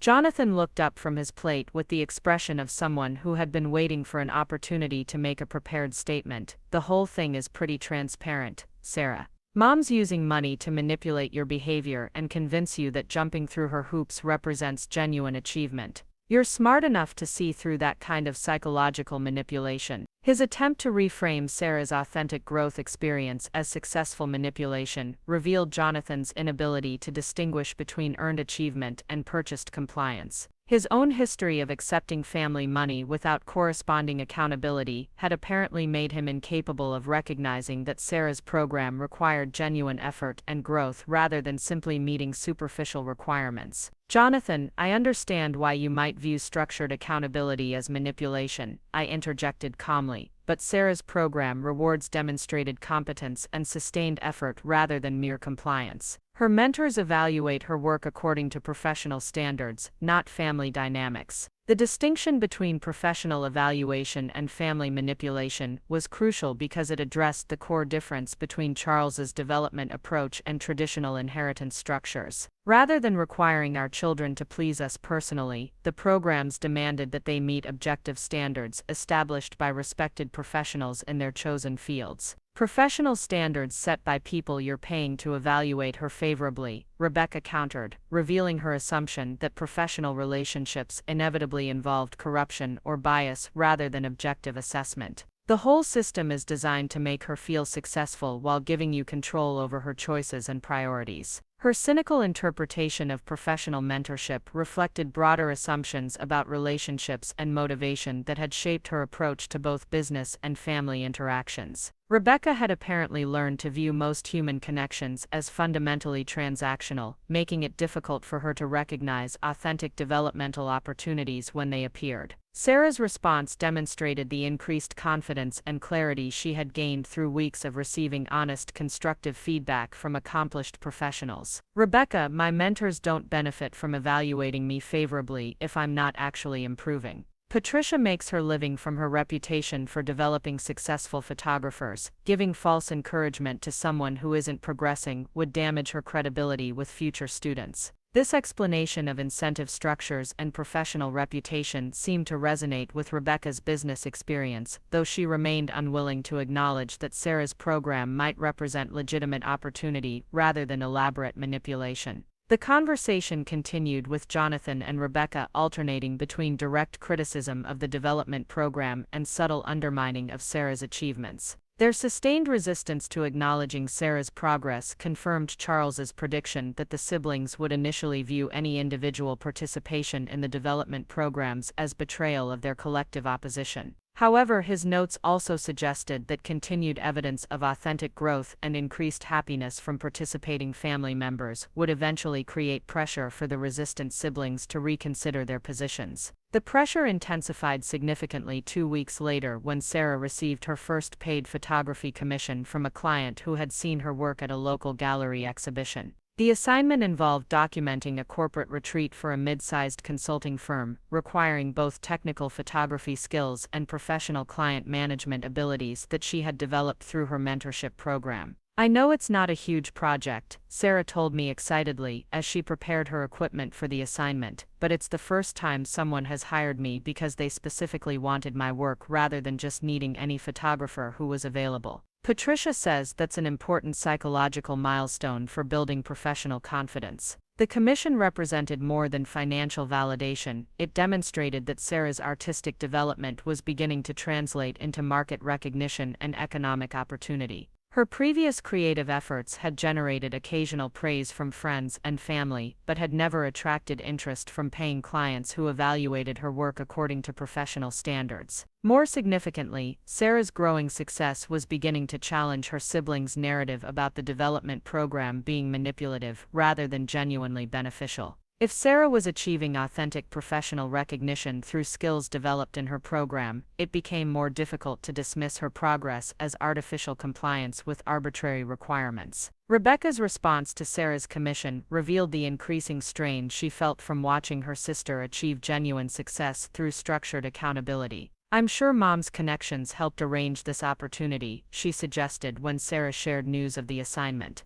Jonathan looked up from his plate with the expression of someone who had been waiting for an opportunity to make a prepared statement. "The whole thing is pretty transparent, Sarah. Mom's using money to manipulate your behavior and convince you that jumping through her hoops represents genuine achievement. You're smart enough to see through that kind of psychological manipulation." His attempt to reframe Sarah's authentic growth experience as successful manipulation revealed Jonathan's inability to distinguish between earned achievement and purchased compliance. His own history of accepting family money without corresponding accountability had apparently made him incapable of recognizing that Sarah's program required genuine effort and growth rather than simply meeting superficial requirements. "Jonathan, I understand why you might view structured accountability as manipulation," I interjected calmly, "but Sarah's program rewards demonstrated competence and sustained effort rather than mere compliance. Her mentors evaluate her work according to professional standards, not family dynamics." The distinction between professional evaluation and family manipulation was crucial because it addressed the core difference between Charles's development approach and traditional inheritance structures. Rather than requiring our children to please us personally, the programs demanded that they meet objective standards established by respected professionals in their chosen fields. "Professional standards set by people you're paying to evaluate her favorably," Rebecca countered, revealing her assumption that professional relationships inevitably involved corruption or bias rather than objective assessment. "The whole system is designed to make her feel successful while giving you control over her choices and priorities." Her cynical interpretation of professional mentorship reflected broader assumptions about relationships and motivation that had shaped her approach to both business and family interactions. Rebecca had apparently learned to view most human connections as fundamentally transactional, making it difficult for her to recognize authentic developmental opportunities when they appeared. Sarah's response demonstrated the increased confidence and clarity she had gained through weeks of receiving honest, constructive feedback from accomplished professionals. "Rebecca, my mentors don't benefit from evaluating me favorably if I'm not actually improving. Patricia makes her living from her reputation for developing successful photographers. Giving false encouragement to someone who isn't progressing would damage her credibility with future students." This explanation of incentive structures and professional reputation seemed to resonate with Rebecca's business experience, though she remained unwilling to acknowledge that Sarah's program might represent legitimate opportunity rather than elaborate manipulation. The conversation continued with Jonathan and Rebecca alternating between direct criticism of the development program and subtle undermining of Sarah's achievements. Their sustained resistance to acknowledging Sarah's progress confirmed Charles's prediction that the siblings would initially view any individual participation in the development programs as betrayal of their collective opposition. However, his notes also suggested that continued evidence of authentic growth and increased happiness from participating family members would eventually create pressure for the resistant siblings to reconsider their positions. The pressure intensified significantly 2 weeks later when Sarah received her first paid photography commission from a client who had seen her work at a local gallery exhibition. The assignment involved documenting a corporate retreat for a mid-sized consulting firm, requiring both technical photography skills and professional client management abilities that she had developed through her mentorship program. I know it's not a huge project, Sarah told me excitedly as she prepared her equipment for the assignment, but it's the first time someone has hired me because they specifically wanted my work rather than just needing any photographer who was available. Patricia says that's an important psychological milestone for building professional confidence. The commission represented more than financial validation. It demonstrated that Sarah's artistic development was beginning to translate into market recognition and economic opportunity. Her previous creative efforts had generated occasional praise from friends and family, but had never attracted interest from paying clients who evaluated her work according to professional standards. More significantly, Sarah's growing success was beginning to challenge her siblings' narrative about the development program being manipulative rather than genuinely beneficial. If Sarah was achieving authentic professional recognition through skills developed in her program, it became more difficult to dismiss her progress as artificial compliance with arbitrary requirements. Rebecca's response to Sarah's commission revealed the increasing strain she felt from watching her sister achieve genuine success through structured accountability. "I'm sure Mom's connections helped arrange this opportunity," she suggested when Sarah shared news of the assignment.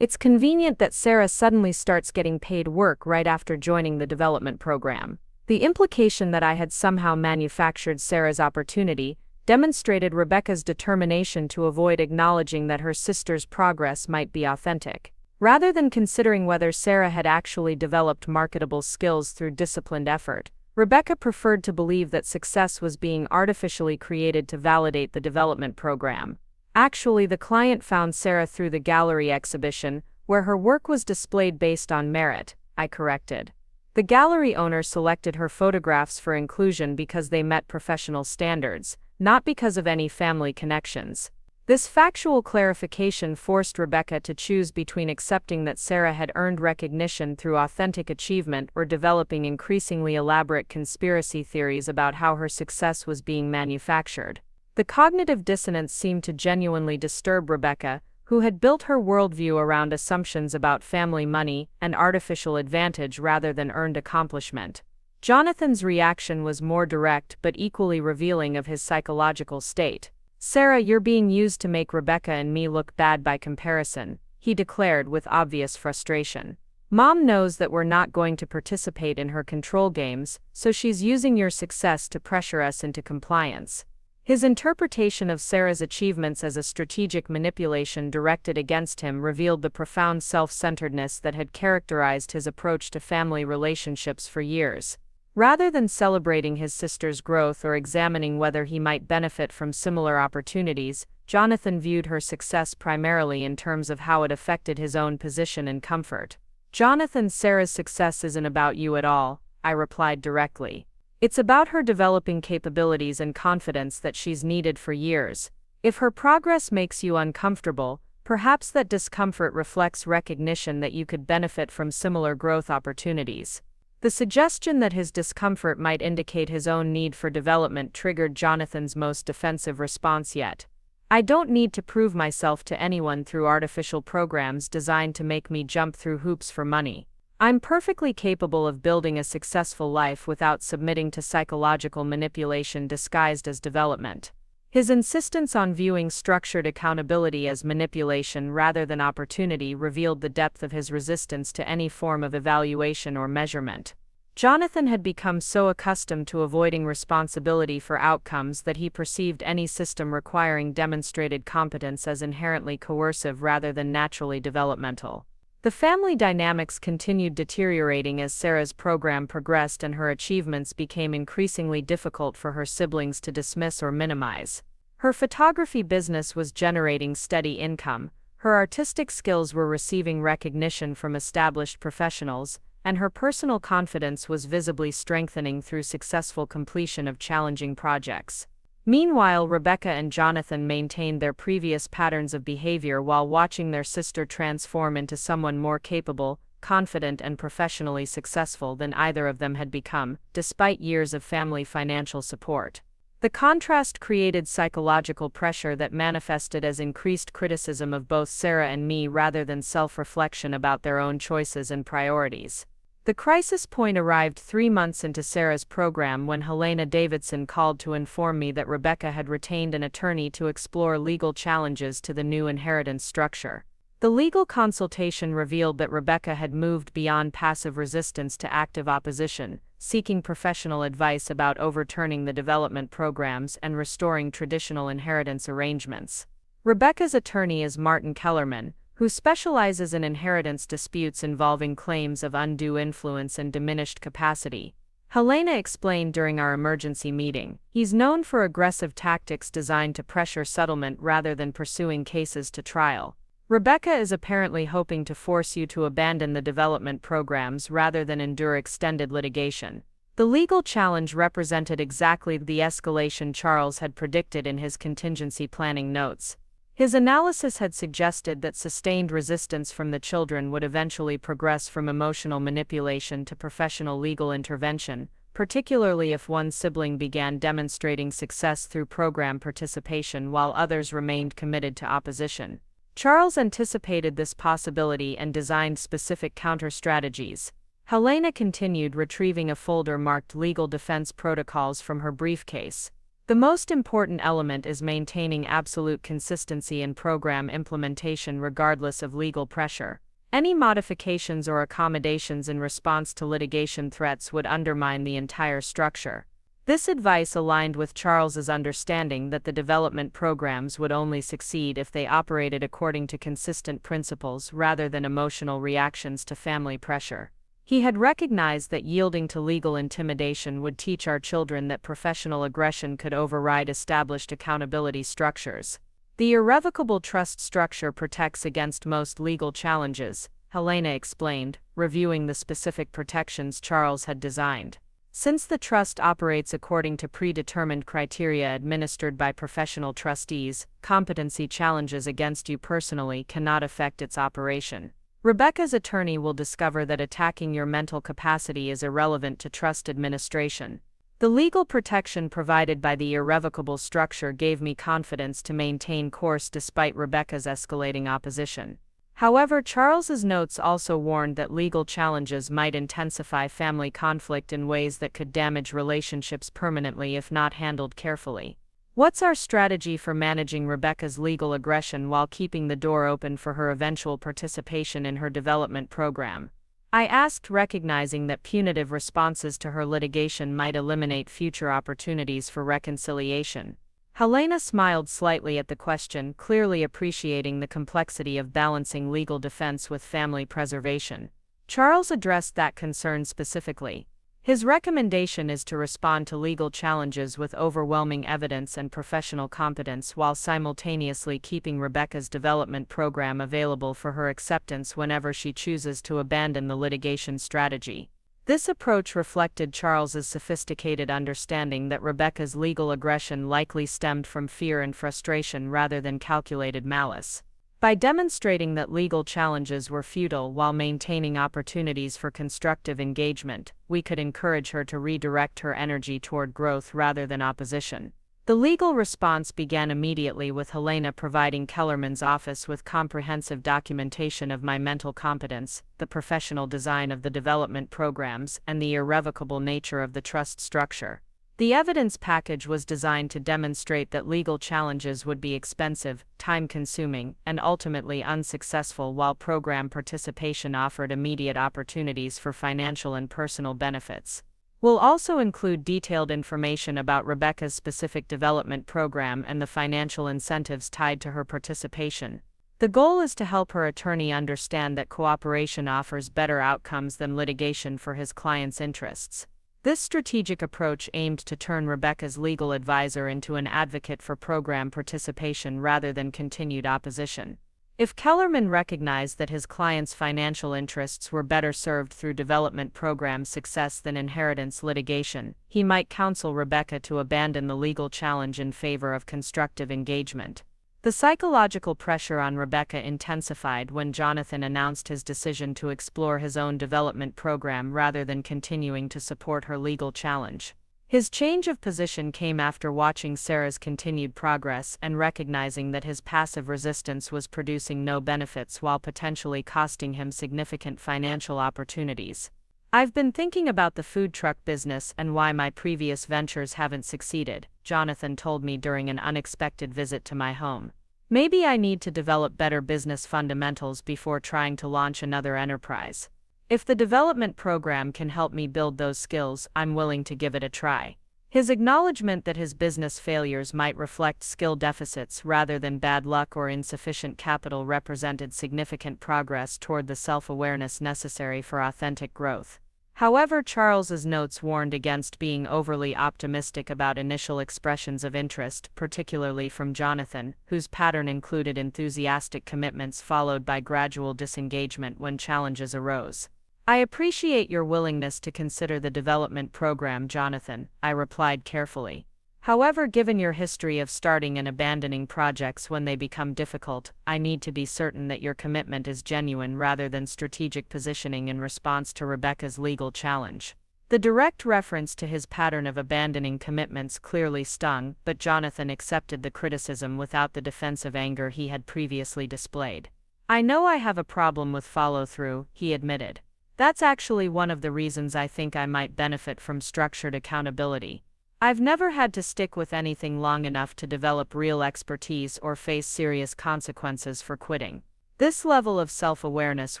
It's convenient that Sarah suddenly starts getting paid work right after joining the development program. The implication that I had somehow manufactured Sarah's opportunity demonstrated Rebecca's determination to avoid acknowledging that her sister's progress might be authentic. Rather than considering whether Sarah had actually developed marketable skills through disciplined effort, Rebecca preferred to believe that success was being artificially created to validate the development program. Actually, the client found Sarah through the gallery exhibition, where her work was displayed based on merit, I corrected. The gallery owner selected her photographs for inclusion because they met professional standards, not because of any family connections. This factual clarification forced Rebecca to choose between accepting that Sarah had earned recognition through authentic achievement or developing increasingly elaborate conspiracy theories about how her success was being manufactured. The cognitive dissonance seemed to genuinely disturb Rebecca, who had built her worldview around assumptions about family money and artificial advantage rather than earned accomplishment. Jonathan's reaction was more direct but equally revealing of his psychological state. "Sarah, you're being used to make Rebecca and me look bad by comparison," he declared with obvious frustration. "Mom knows that we're not going to participate in her control games, so she's using your success to pressure us into compliance." His interpretation of Sarah's achievements as a strategic manipulation directed against him revealed the profound self-centeredness that had characterized his approach to family relationships for years. Rather than celebrating his sister's growth or examining whether he might benefit from similar opportunities, Jonathan viewed her success primarily in terms of how it affected his own position and comfort. "Jonathan, Sarah's success isn't about you at all," I replied directly. "It's about her developing capabilities and confidence that she's needed for years. If her progress makes you uncomfortable, perhaps that discomfort reflects recognition that you could benefit from similar growth opportunities." The suggestion that his discomfort might indicate his own need for development triggered Jonathan's most defensive response yet. "I don't need to prove myself to anyone through artificial programs designed to make me jump through hoops for money. I'm perfectly capable of building a successful life without submitting to psychological manipulation disguised as development." His insistence on viewing structured accountability as manipulation rather than opportunity revealed the depth of his resistance to any form of evaluation or measurement. Jonathan had become so accustomed to avoiding responsibility for outcomes that he perceived any system requiring demonstrated competence as inherently coercive rather than naturally developmental. The family dynamics continued deteriorating as Sarah's program progressed and her achievements became increasingly difficult for her siblings to dismiss or minimize. Her photography business was generating steady income, her artistic skills were receiving recognition from established professionals, and her personal confidence was visibly strengthening through successful completion of challenging projects. Meanwhile, Rebecca and Jonathan maintained their previous patterns of behavior while watching their sister transform into someone more capable, confident, and professionally successful than either of them had become, despite years of family financial support. The contrast created psychological pressure that manifested as increased criticism of both Sarah and me rather than self-reflection about their own choices and priorities. The crisis point arrived 3 months into Sarah's program when Helena Davidson called to inform me that Rebecca had retained an attorney to explore legal challenges to the new inheritance structure. The legal consultation revealed that Rebecca had moved beyond passive resistance to active opposition, seeking professional advice about overturning the development programs and restoring traditional inheritance arrangements. Rebecca's attorney is Martin Kellerman, who specializes in inheritance disputes involving claims of undue influence and diminished capacity. Helena explained during our emergency meeting, he's known for aggressive tactics designed to pressure settlement rather than pursuing cases to trial. Rebecca is apparently hoping to force you to abandon the development programs rather than endure extended litigation. The legal challenge represented exactly the escalation Charles had predicted in his contingency planning notes. His analysis had suggested that sustained resistance from the children would eventually progress from emotional manipulation to professional legal intervention, particularly if one sibling began demonstrating success through program participation while others remained committed to opposition. Charles anticipated this possibility and designed specific counter-strategies. Helena continued, retrieving a folder marked Legal Defense Protocols from her briefcase. The most important element is maintaining absolute consistency in program implementation regardless of legal pressure. Any modifications or accommodations in response to litigation threats would undermine the entire structure. This advice aligned with Charles's understanding that the development programs would only succeed if they operated according to consistent principles rather than emotional reactions to family pressure. He had recognized that yielding to legal intimidation would teach our children that professional aggression could override established accountability structures. The irrevocable trust structure protects against most legal challenges, Helena explained, reviewing the specific protections Charles had designed. Since the trust operates according to predetermined criteria administered by professional trustees, competency challenges against you personally cannot affect its operation. Rebecca's attorney will discover that attacking your mental capacity is irrelevant to trust administration. The legal protection provided by the irrevocable structure gave me confidence to maintain course despite Rebecca's escalating opposition. However, Charles's notes also warned that legal challenges might intensify family conflict in ways that could damage relationships permanently if not handled carefully. What's our strategy for managing Rebecca's legal aggression while keeping the door open for her eventual participation in her development program? I asked, recognizing that punitive responses to her litigation might eliminate future opportunities for reconciliation. Helena smiled slightly at the question, clearly appreciating the complexity of balancing legal defense with family preservation. Charles addressed that concern specifically. His recommendation is to respond to legal challenges with overwhelming evidence and professional competence while simultaneously keeping Rebecca's development program available for her acceptance whenever she chooses to abandon the litigation strategy. This approach reflected Charles's sophisticated understanding that Rebecca's legal aggression likely stemmed from fear and frustration rather than calculated malice. By demonstrating that legal challenges were futile while maintaining opportunities for constructive engagement, we could encourage her to redirect her energy toward growth rather than opposition. The legal response began immediately with Helena providing Kellerman's office with comprehensive documentation of my mental competence, the professional design of the development programs, and the irrevocable nature of the trust structure. The evidence package was designed to demonstrate that legal challenges would be expensive, time-consuming, and ultimately unsuccessful while program participation offered immediate opportunities for financial and personal benefits. We'll also include detailed information about Rebecca's specific development program and the financial incentives tied to her participation. The goal is to help her attorney understand that cooperation offers better outcomes than litigation for his client's interests. This strategic approach aimed to turn Rebecca's legal advisor into an advocate for program participation rather than continued opposition. If Kellerman recognized that his client's financial interests were better served through development program success than inheritance litigation, he might counsel Rebecca to abandon the legal challenge in favor of constructive engagement. The psychological pressure on Rebecca intensified when Jonathan announced his decision to explore his own development program rather than continuing to support her legal challenge. His change of position came after watching Sarah's continued progress and recognizing that his passive resistance was producing no benefits while potentially costing him significant financial opportunities. I've been thinking about the food truck business and why my previous ventures haven't succeeded, Jonathan told me during an unexpected visit to my home. Maybe I need to develop better business fundamentals before trying to launch another enterprise. If the development program can help me build those skills, I'm willing to give it a try. His acknowledgement that his business failures might reflect skill deficits rather than bad luck or insufficient capital represented significant progress toward the self-awareness necessary for authentic growth. However, Charles's notes warned against being overly optimistic about initial expressions of interest, particularly from Jonathan, whose pattern included enthusiastic commitments followed by gradual disengagement when challenges arose. I appreciate your willingness to consider the development program, Jonathan, I replied carefully. However, given your history of starting and abandoning projects when they become difficult, I need to be certain that your commitment is genuine rather than strategic positioning in response to Rebecca's legal challenge. The direct reference to his pattern of abandoning commitments clearly stung, but Jonathan accepted the criticism without the defensive anger he had previously displayed. I know I have a problem with follow-through, he admitted. That's actually one of the reasons I think I might benefit from structured accountability. I've never had to stick with anything long enough to develop real expertise or face serious consequences for quitting. This level of self-awareness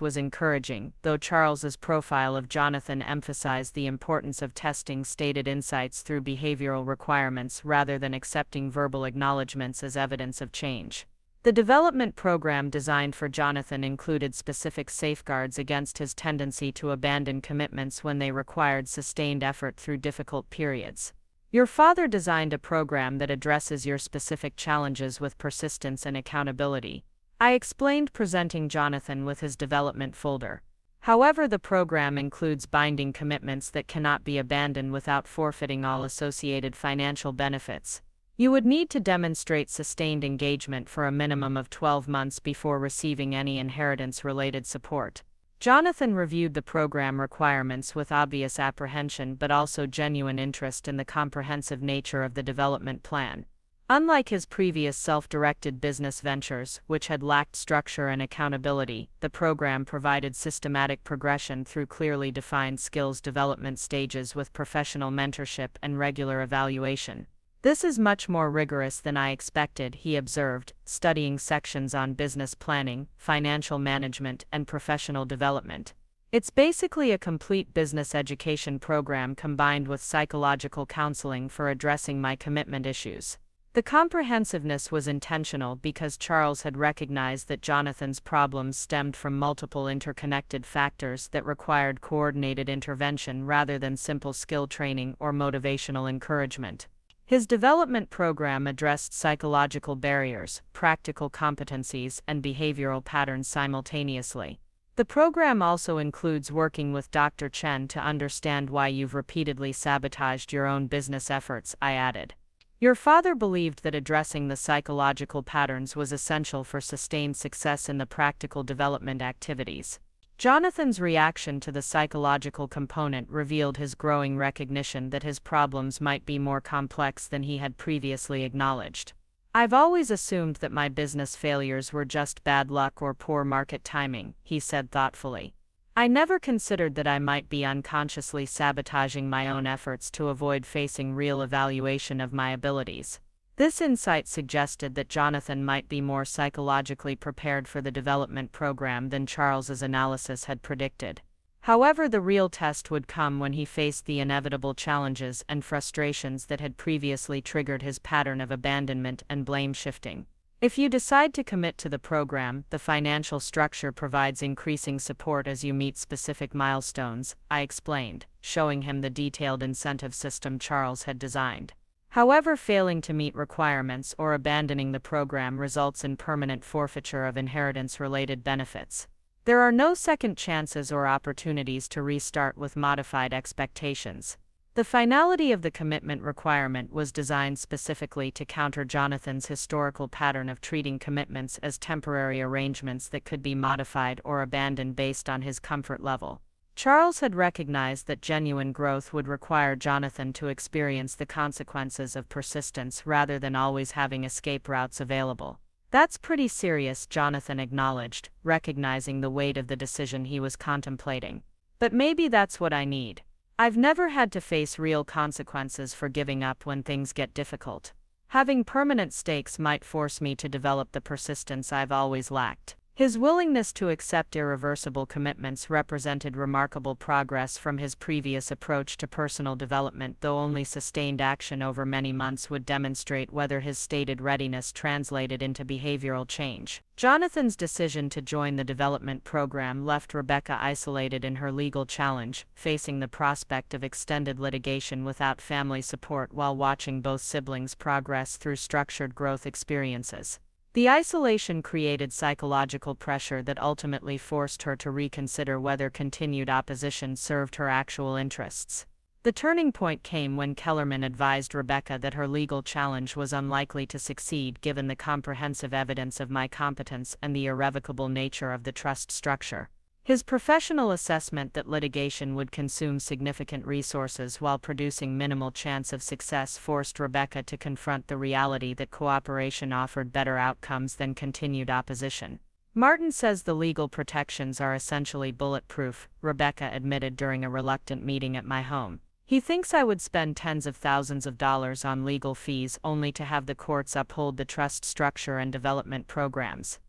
was encouraging, though Charles's profile of Jonathan emphasized the importance of testing stated insights through behavioral requirements rather than accepting verbal acknowledgments as evidence of change. The development program designed for Jonathan included specific safeguards against his tendency to abandon commitments when they required sustained effort through difficult periods. Your father designed a program that addresses your specific challenges with persistence and accountability, I explained, presenting Jonathan with his development folder. However, the program includes binding commitments that cannot be abandoned without forfeiting all associated financial benefits. You would need to demonstrate sustained engagement for a minimum of 12 months before receiving any inheritance-related support. Jonathan reviewed the program requirements with obvious apprehension but also genuine interest in the comprehensive nature of the development plan. Unlike his previous self-directed business ventures, which had lacked structure and accountability, the program provided systematic progression through clearly defined skills development stages with professional mentorship and regular evaluation. This is much more rigorous than I expected, he observed, studying sections on business planning, financial management, and professional development. It's basically a complete business education program combined with psychological counseling for addressing my commitment issues. The comprehensiveness was intentional because Charles had recognized that Jonathan's problems stemmed from multiple interconnected factors that required coordinated intervention rather than simple skill training or motivational encouragement. His development program addressed psychological barriers, practical competencies, and behavioral patterns simultaneously. The program also includes working with Dr. Chen to understand why you've repeatedly sabotaged your own business efforts, I added. Your father believed that addressing the psychological patterns was essential for sustained success in the practical development activities. Jonathan's reaction to the psychological component revealed his growing recognition that his problems might be more complex than he had previously acknowledged. I've always assumed that my business failures were just bad luck or poor market timing, he said thoughtfully. I never considered that I might be unconsciously sabotaging my own efforts to avoid facing real evaluation of my abilities. This insight suggested that Jonathan might be more psychologically prepared for the development program than Charles's analysis had predicted. However, the real test would come when he faced the inevitable challenges and frustrations that had previously triggered his pattern of abandonment and blame shifting. If you decide to commit to the program, the financial structure provides increasing support as you meet specific milestones, I explained, showing him the detailed incentive system Charles had designed. However, failing to meet requirements or abandoning the program results in permanent forfeiture of inheritance-related benefits. There are no second chances or opportunities to restart with modified expectations. The finality of the commitment requirement was designed specifically to counter Jonathan's historical pattern of treating commitments as temporary arrangements that could be modified or abandoned based on his comfort level. Charles had recognized that genuine growth would require Jonathan to experience the consequences of persistence rather than always having escape routes available. That's pretty serious, Jonathan acknowledged, recognizing the weight of the decision he was contemplating. But maybe that's what I need. I've never had to face real consequences for giving up when things get difficult. Having permanent stakes might force me to develop the persistence I've always lacked. His willingness to accept irreversible commitments represented remarkable progress from his previous approach to personal development, though only sustained action over many months would demonstrate whether his stated readiness translated into behavioral change. Jonathan's decision to join the development program left Rebecca isolated in her legal challenge, facing the prospect of extended litigation without family support while watching both siblings progress through structured growth experiences. The isolation created psychological pressure that ultimately forced her to reconsider whether continued opposition served her actual interests. The turning point came when Kellerman advised Rebecca that her legal challenge was unlikely to succeed given the comprehensive evidence of my competence and the irrevocable nature of the trust structure. His professional assessment that litigation would consume significant resources while producing minimal chance of success forced Rebecca to confront the reality that cooperation offered better outcomes than continued opposition. Martin says the legal protections are essentially bulletproof, Rebecca admitted during a reluctant meeting at my home. He thinks I would spend tens of thousands of dollars on legal fees only to have the courts uphold the trust structure and development programs.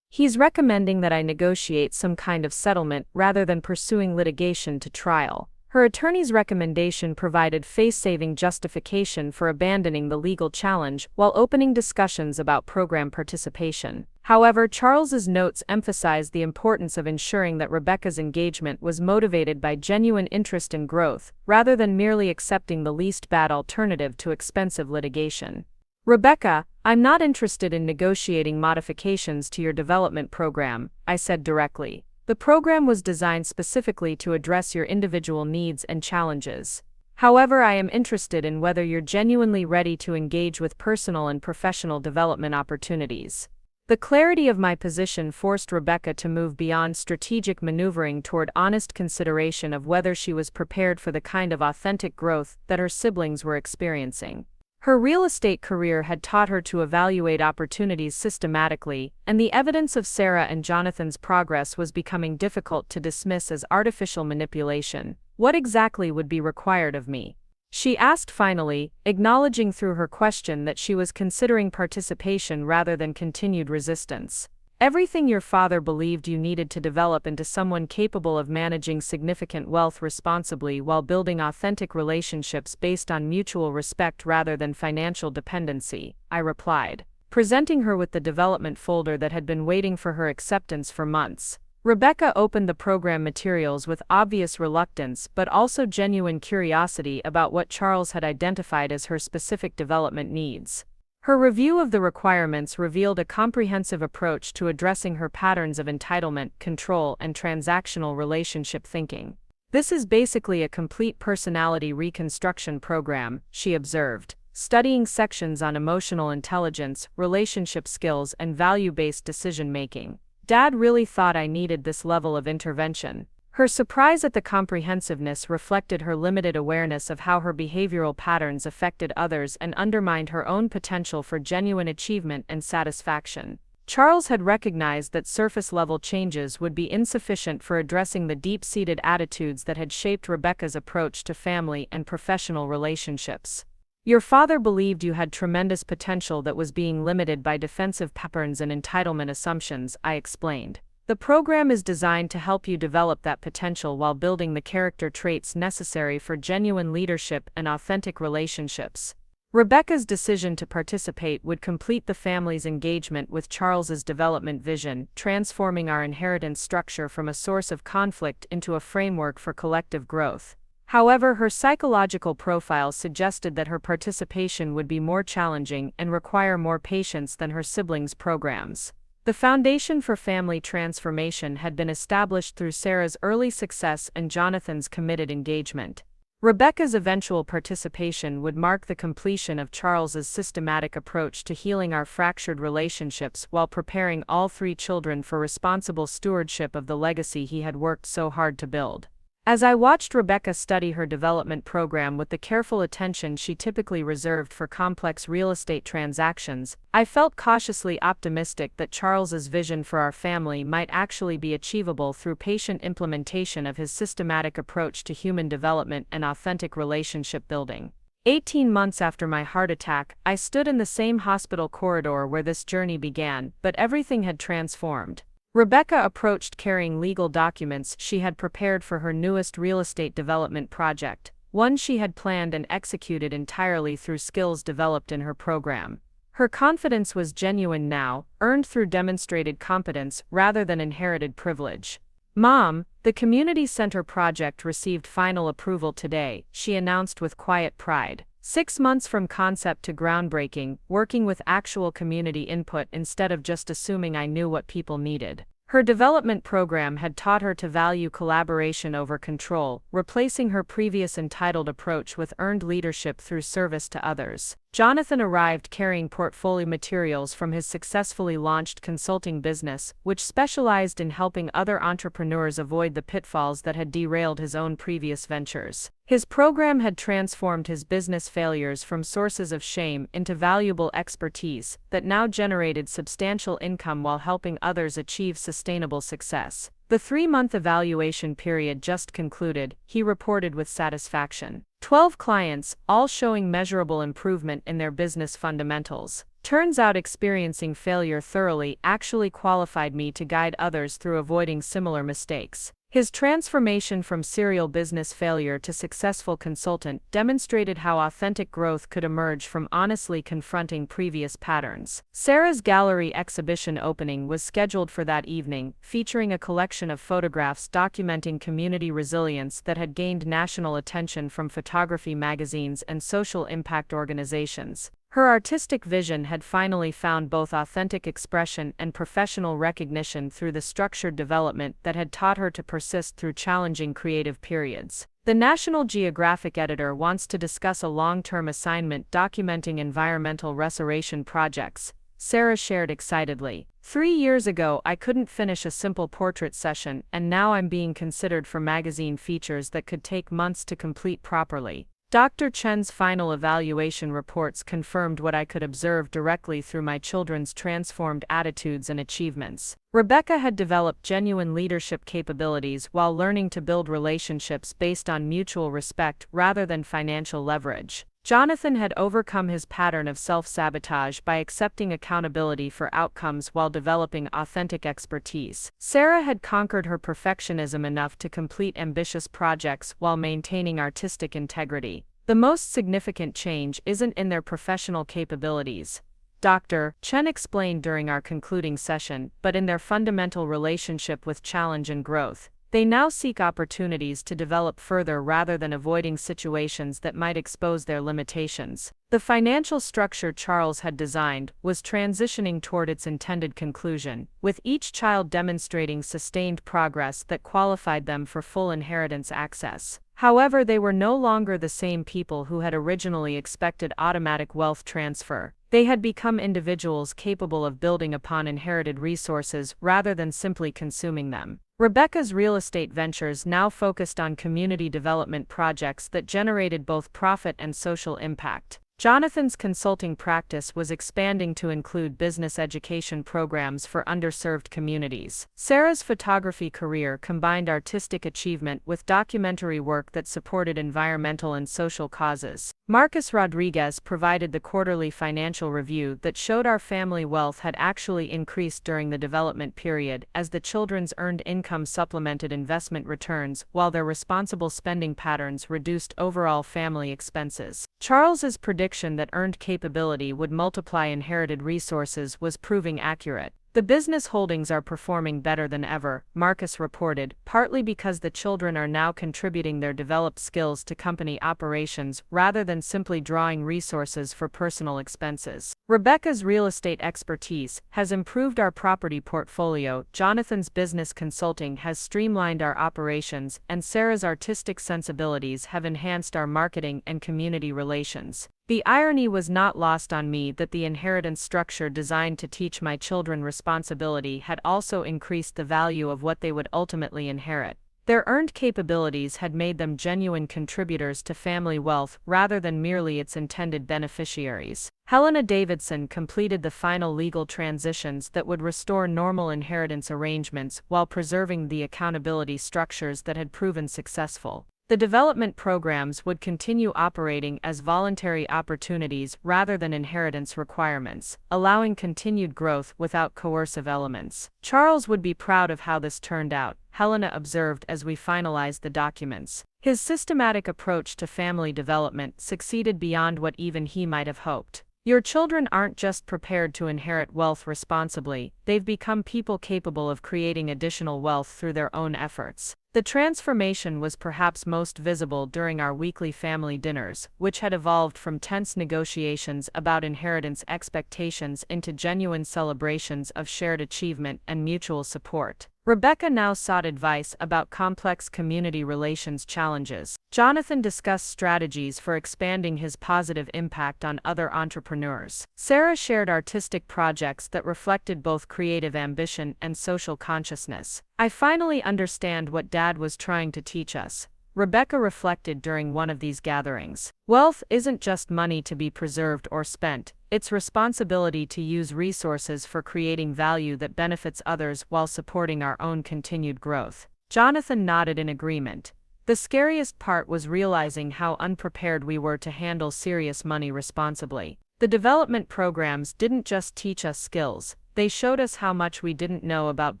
He's recommending that I negotiate some kind of settlement rather than pursuing litigation to trial. Her attorney's recommendation provided face-saving justification for abandoning the legal challenge while opening discussions about program participation. However, Charles's notes emphasized the importance of ensuring that Rebecca's engagement was motivated by genuine interest in growth, rather than merely accepting the least bad alternative to expensive litigation. Rebecca, I'm not interested in negotiating modifications to your development program, I said directly. The program was designed specifically to address your individual needs and challenges. However, I am interested in whether you're genuinely ready to engage with personal and professional development opportunities. The clarity of my position forced Rebecca to move beyond strategic maneuvering toward honest consideration of whether she was prepared for the kind of authentic growth that her siblings were experiencing. Her real estate career had taught her to evaluate opportunities systematically, and the evidence of Sarah and Jonathan's progress was becoming difficult to dismiss as artificial manipulation. What exactly would be required of me? She asked finally, acknowledging through her question that she was considering participation rather than continued resistance. Everything your father believed you needed to develop into someone capable of managing significant wealth responsibly while building authentic relationships based on mutual respect rather than financial dependency, I replied, presenting her with the development folder that had been waiting for her acceptance for months. Rebecca opened the program materials with obvious reluctance but also genuine curiosity about what Charles had identified as her specific development needs. Her review of the requirements revealed a comprehensive approach to addressing her patterns of entitlement, control, and transactional relationship thinking. This is basically a complete personality reconstruction program, she observed, studying sections on emotional intelligence, relationship skills, and value-based decision-making. Dad really thought I needed this level of intervention. Her surprise at the comprehensiveness reflected her limited awareness of how her behavioral patterns affected others and undermined her own potential for genuine achievement and satisfaction. Charles had recognized that surface-level changes would be insufficient for addressing the deep-seated attitudes that had shaped Rebecca's approach to family and professional relationships. Your father believed you had tremendous potential that was being limited by defensive patterns and entitlement assumptions, I explained. The program is designed to help you develop that potential while building the character traits necessary for genuine leadership and authentic relationships. Rebecca's decision to participate would complete the family's engagement with Charles's development vision, transforming our inheritance structure from a source of conflict into a framework for collective growth. However, her psychological profile suggested that her participation would be more challenging and require more patience than her siblings' programs. The foundation for family transformation had been established through Sarah's early success and Jonathan's committed engagement. Rebecca's eventual participation would mark the completion of Charles's systematic approach to healing our fractured relationships while preparing all three children for responsible stewardship of the legacy he had worked so hard to build. As I watched Rebecca study her development program with the careful attention she typically reserved for complex real estate transactions, I felt cautiously optimistic that Charles's vision for our family might actually be achievable through patient implementation of his systematic approach to human development and authentic relationship building. 18 months after my heart attack, I stood in the same hospital corridor where this journey began, but everything had transformed. Rebecca approached carrying legal documents she had prepared for her newest real estate development project, one she had planned and executed entirely through skills developed in her program. Her confidence was genuine now, earned through demonstrated competence rather than inherited privilege. "Mom, the community center project received final approval today," she announced with quiet pride. 6 months from concept to groundbreaking, working with actual community input instead of just assuming I knew what people needed. Her development program had taught her to value collaboration over control, replacing her previous entitled approach with earned leadership through service to others. Jonathan arrived carrying portfolio materials from his successfully launched consulting business, which specialized in helping other entrepreneurs avoid the pitfalls that had derailed his own previous ventures. His program had transformed his business failures from sources of shame into valuable expertise that now generated substantial income while helping others achieve sustainable success. The 3-month evaluation period just concluded, he reported with satisfaction. 12 clients, all showing measurable improvement in their business fundamentals. Turns out experiencing failure thoroughly actually qualified me to guide others through avoiding similar mistakes. His transformation from serial business failure to successful consultant demonstrated how authentic growth could emerge from honestly confronting previous patterns. Sarah's gallery exhibition opening was scheduled for that evening, featuring a collection of photographs documenting community resilience that had gained national attention from photography magazines and social impact organizations. Her artistic vision had finally found both authentic expression and professional recognition through the structured development that had taught her to persist through challenging creative periods. The National Geographic editor wants to discuss a long-term assignment documenting environmental restoration projects, Sarah shared excitedly. 3 years ago I couldn't finish a simple portrait session, and now I'm being considered for magazine features that could take months to complete properly. Dr. Chen's final evaluation reports confirmed what I could observe directly through my children's transformed attitudes and achievements. Rebecca had developed genuine leadership capabilities while learning to build relationships based on mutual respect rather than financial leverage. Jonathan had overcome his pattern of self-sabotage by accepting accountability for outcomes while developing authentic expertise. Sarah had conquered her perfectionism enough to complete ambitious projects while maintaining artistic integrity. The most significant change isn't in their professional capabilities, Dr. Chen explained during our concluding session, but in their fundamental relationship with challenge and growth. They now seek opportunities to develop further rather than avoiding situations that might expose their limitations. The financial structure Charles had designed was transitioning toward its intended conclusion, with each child demonstrating sustained progress that qualified them for full inheritance access. However, they were no longer the same people who had originally expected automatic wealth transfer. They had become individuals capable of building upon inherited resources rather than simply consuming them. Rebecca's real estate ventures now focused on community development projects that generated both profit and social impact. Jonathan's consulting practice was expanding to include business education programs for underserved communities. Sarah's photography career combined artistic achievement with documentary work that supported environmental and social causes. Marcus Rodriguez provided the quarterly financial review that showed our family wealth had actually increased during the development period as the children's earned income supplemented investment returns while their responsible spending patterns reduced overall family expenses. Charles's prediction that earned capability would multiply inherited resources was proving accurate. The business holdings are performing better than ever, Marcus reported, partly because the children are now contributing their developed skills to company operations rather than simply drawing resources for personal expenses. Rebecca's real estate expertise has improved our property portfolio, Jonathan's business consulting has streamlined our operations, and Sarah's artistic sensibilities have enhanced our marketing and community relations. The irony was not lost on me that the inheritance structure designed to teach my children responsibility had also increased the value of what they would ultimately inherit. Their earned capabilities had made them genuine contributors to family wealth rather than merely its intended beneficiaries. Helena Davidson completed the final legal transitions that would restore normal inheritance arrangements while preserving the accountability structures that had proven successful. The development programs would continue operating as voluntary opportunities rather than inheritance requirements, allowing continued growth without coercive elements. Charles would be proud of how this turned out, Helena observed as we finalized the documents. His systematic approach to family development succeeded beyond what even he might have hoped. Your children aren't just prepared to inherit wealth responsibly, they've become people capable of creating additional wealth through their own efforts. The transformation was perhaps most visible during our weekly family dinners, which had evolved from tense negotiations about inheritance expectations into genuine celebrations of shared achievement and mutual support. Rebecca now sought advice about complex community relations challenges. Jonathan discussed strategies for expanding his positive impact on other entrepreneurs. Sarah shared artistic projects that reflected both creative ambition and social consciousness. I finally understand what Dad was trying to teach us, Rebecca reflected during one of these gatherings. Wealth isn't just money to be preserved or spent, it's responsibility to use resources for creating value that benefits others while supporting our own continued growth. Jonathan nodded in agreement. The scariest part was realizing how unprepared we were to handle serious money responsibly. The development programs didn't just teach us skills, they showed us how much we didn't know about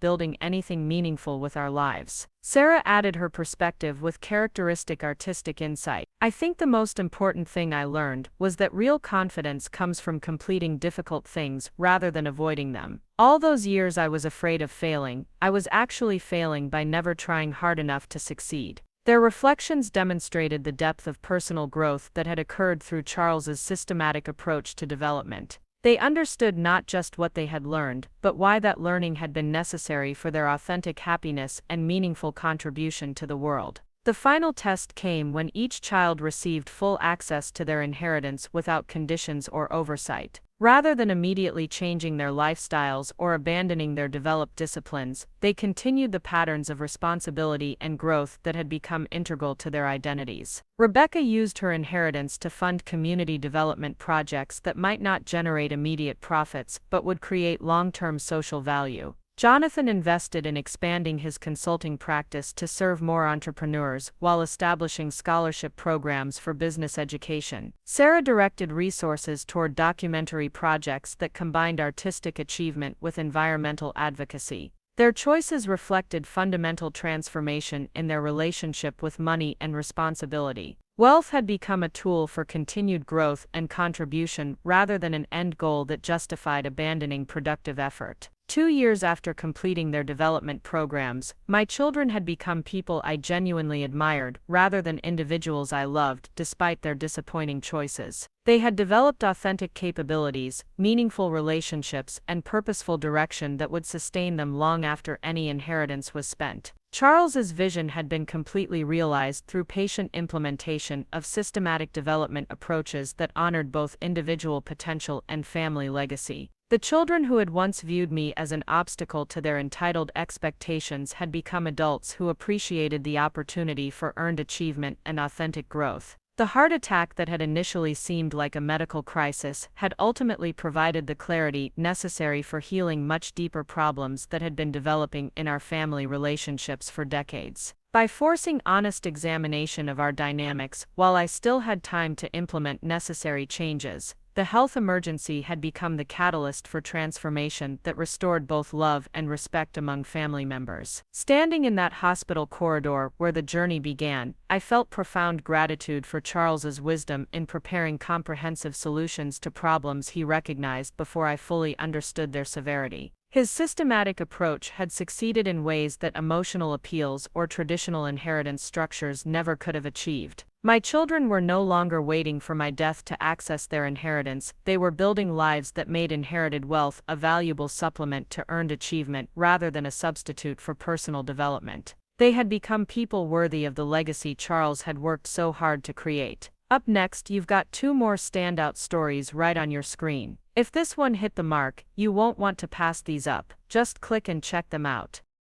building anything meaningful with our lives. Sarah added her perspective with characteristic artistic insight. I think the most important thing I learned was that real confidence comes from completing difficult things rather than avoiding them. All those years I was afraid of failing, I was actually failing by never trying hard enough to succeed. Their reflections demonstrated the depth of personal growth that had occurred through Charles's systematic approach to development. They understood not just what they had learned, but why that learning had been necessary for their authentic happiness and meaningful contribution to the world. The final test came when each child received full access to their inheritance without conditions or oversight. Rather than immediately changing their lifestyles or abandoning their developed disciplines, they continued the patterns of responsibility and growth that had become integral to their identities. Rebecca used her inheritance to fund community development projects that might not generate immediate profits but would create long-term social value. Jonathan invested in expanding his consulting practice to serve more entrepreneurs while establishing scholarship programs for business education. Sarah directed resources toward documentary projects that combined artistic achievement with environmental advocacy. Their choices reflected fundamental transformation in their relationship with money and responsibility. Wealth had become a tool for continued growth and contribution rather than an end goal that justified abandoning productive effort. 2 years after completing their development programs, my children had become people I genuinely admired rather than individuals I loved despite their disappointing choices. They had developed authentic capabilities, meaningful relationships, and purposeful direction that would sustain them long after any inheritance was spent. Charles's vision had been completely realized through patient implementation of systematic development approaches that honored both individual potential and family legacy. The children who had once viewed me as an obstacle to their entitled expectations had become adults who appreciated the opportunity for earned achievement and authentic growth. The heart attack that had initially seemed like a medical crisis had ultimately provided the clarity necessary for healing much deeper problems that had been developing in our family relationships for decades. By forcing honest examination of our dynamics, while I still had time to implement necessary changes, the health emergency had become the catalyst for transformation that restored both love and respect among family members. Standing in that hospital corridor where the journey began, I felt profound gratitude for Charles's wisdom in preparing comprehensive solutions to problems he recognized before I fully understood their severity. His systematic approach had succeeded in ways that emotional appeals or traditional inheritance structures never could have achieved. My children were no longer waiting for my death to access their inheritance, they were building lives that made inherited wealth a valuable supplement to earned achievement rather than a substitute for personal development. They had become people worthy of the legacy Charles had worked so hard to create. Up next, you've got 2 more standout stories right on your screen. If this one hit the mark, you won't want to pass these up, just click and check them out.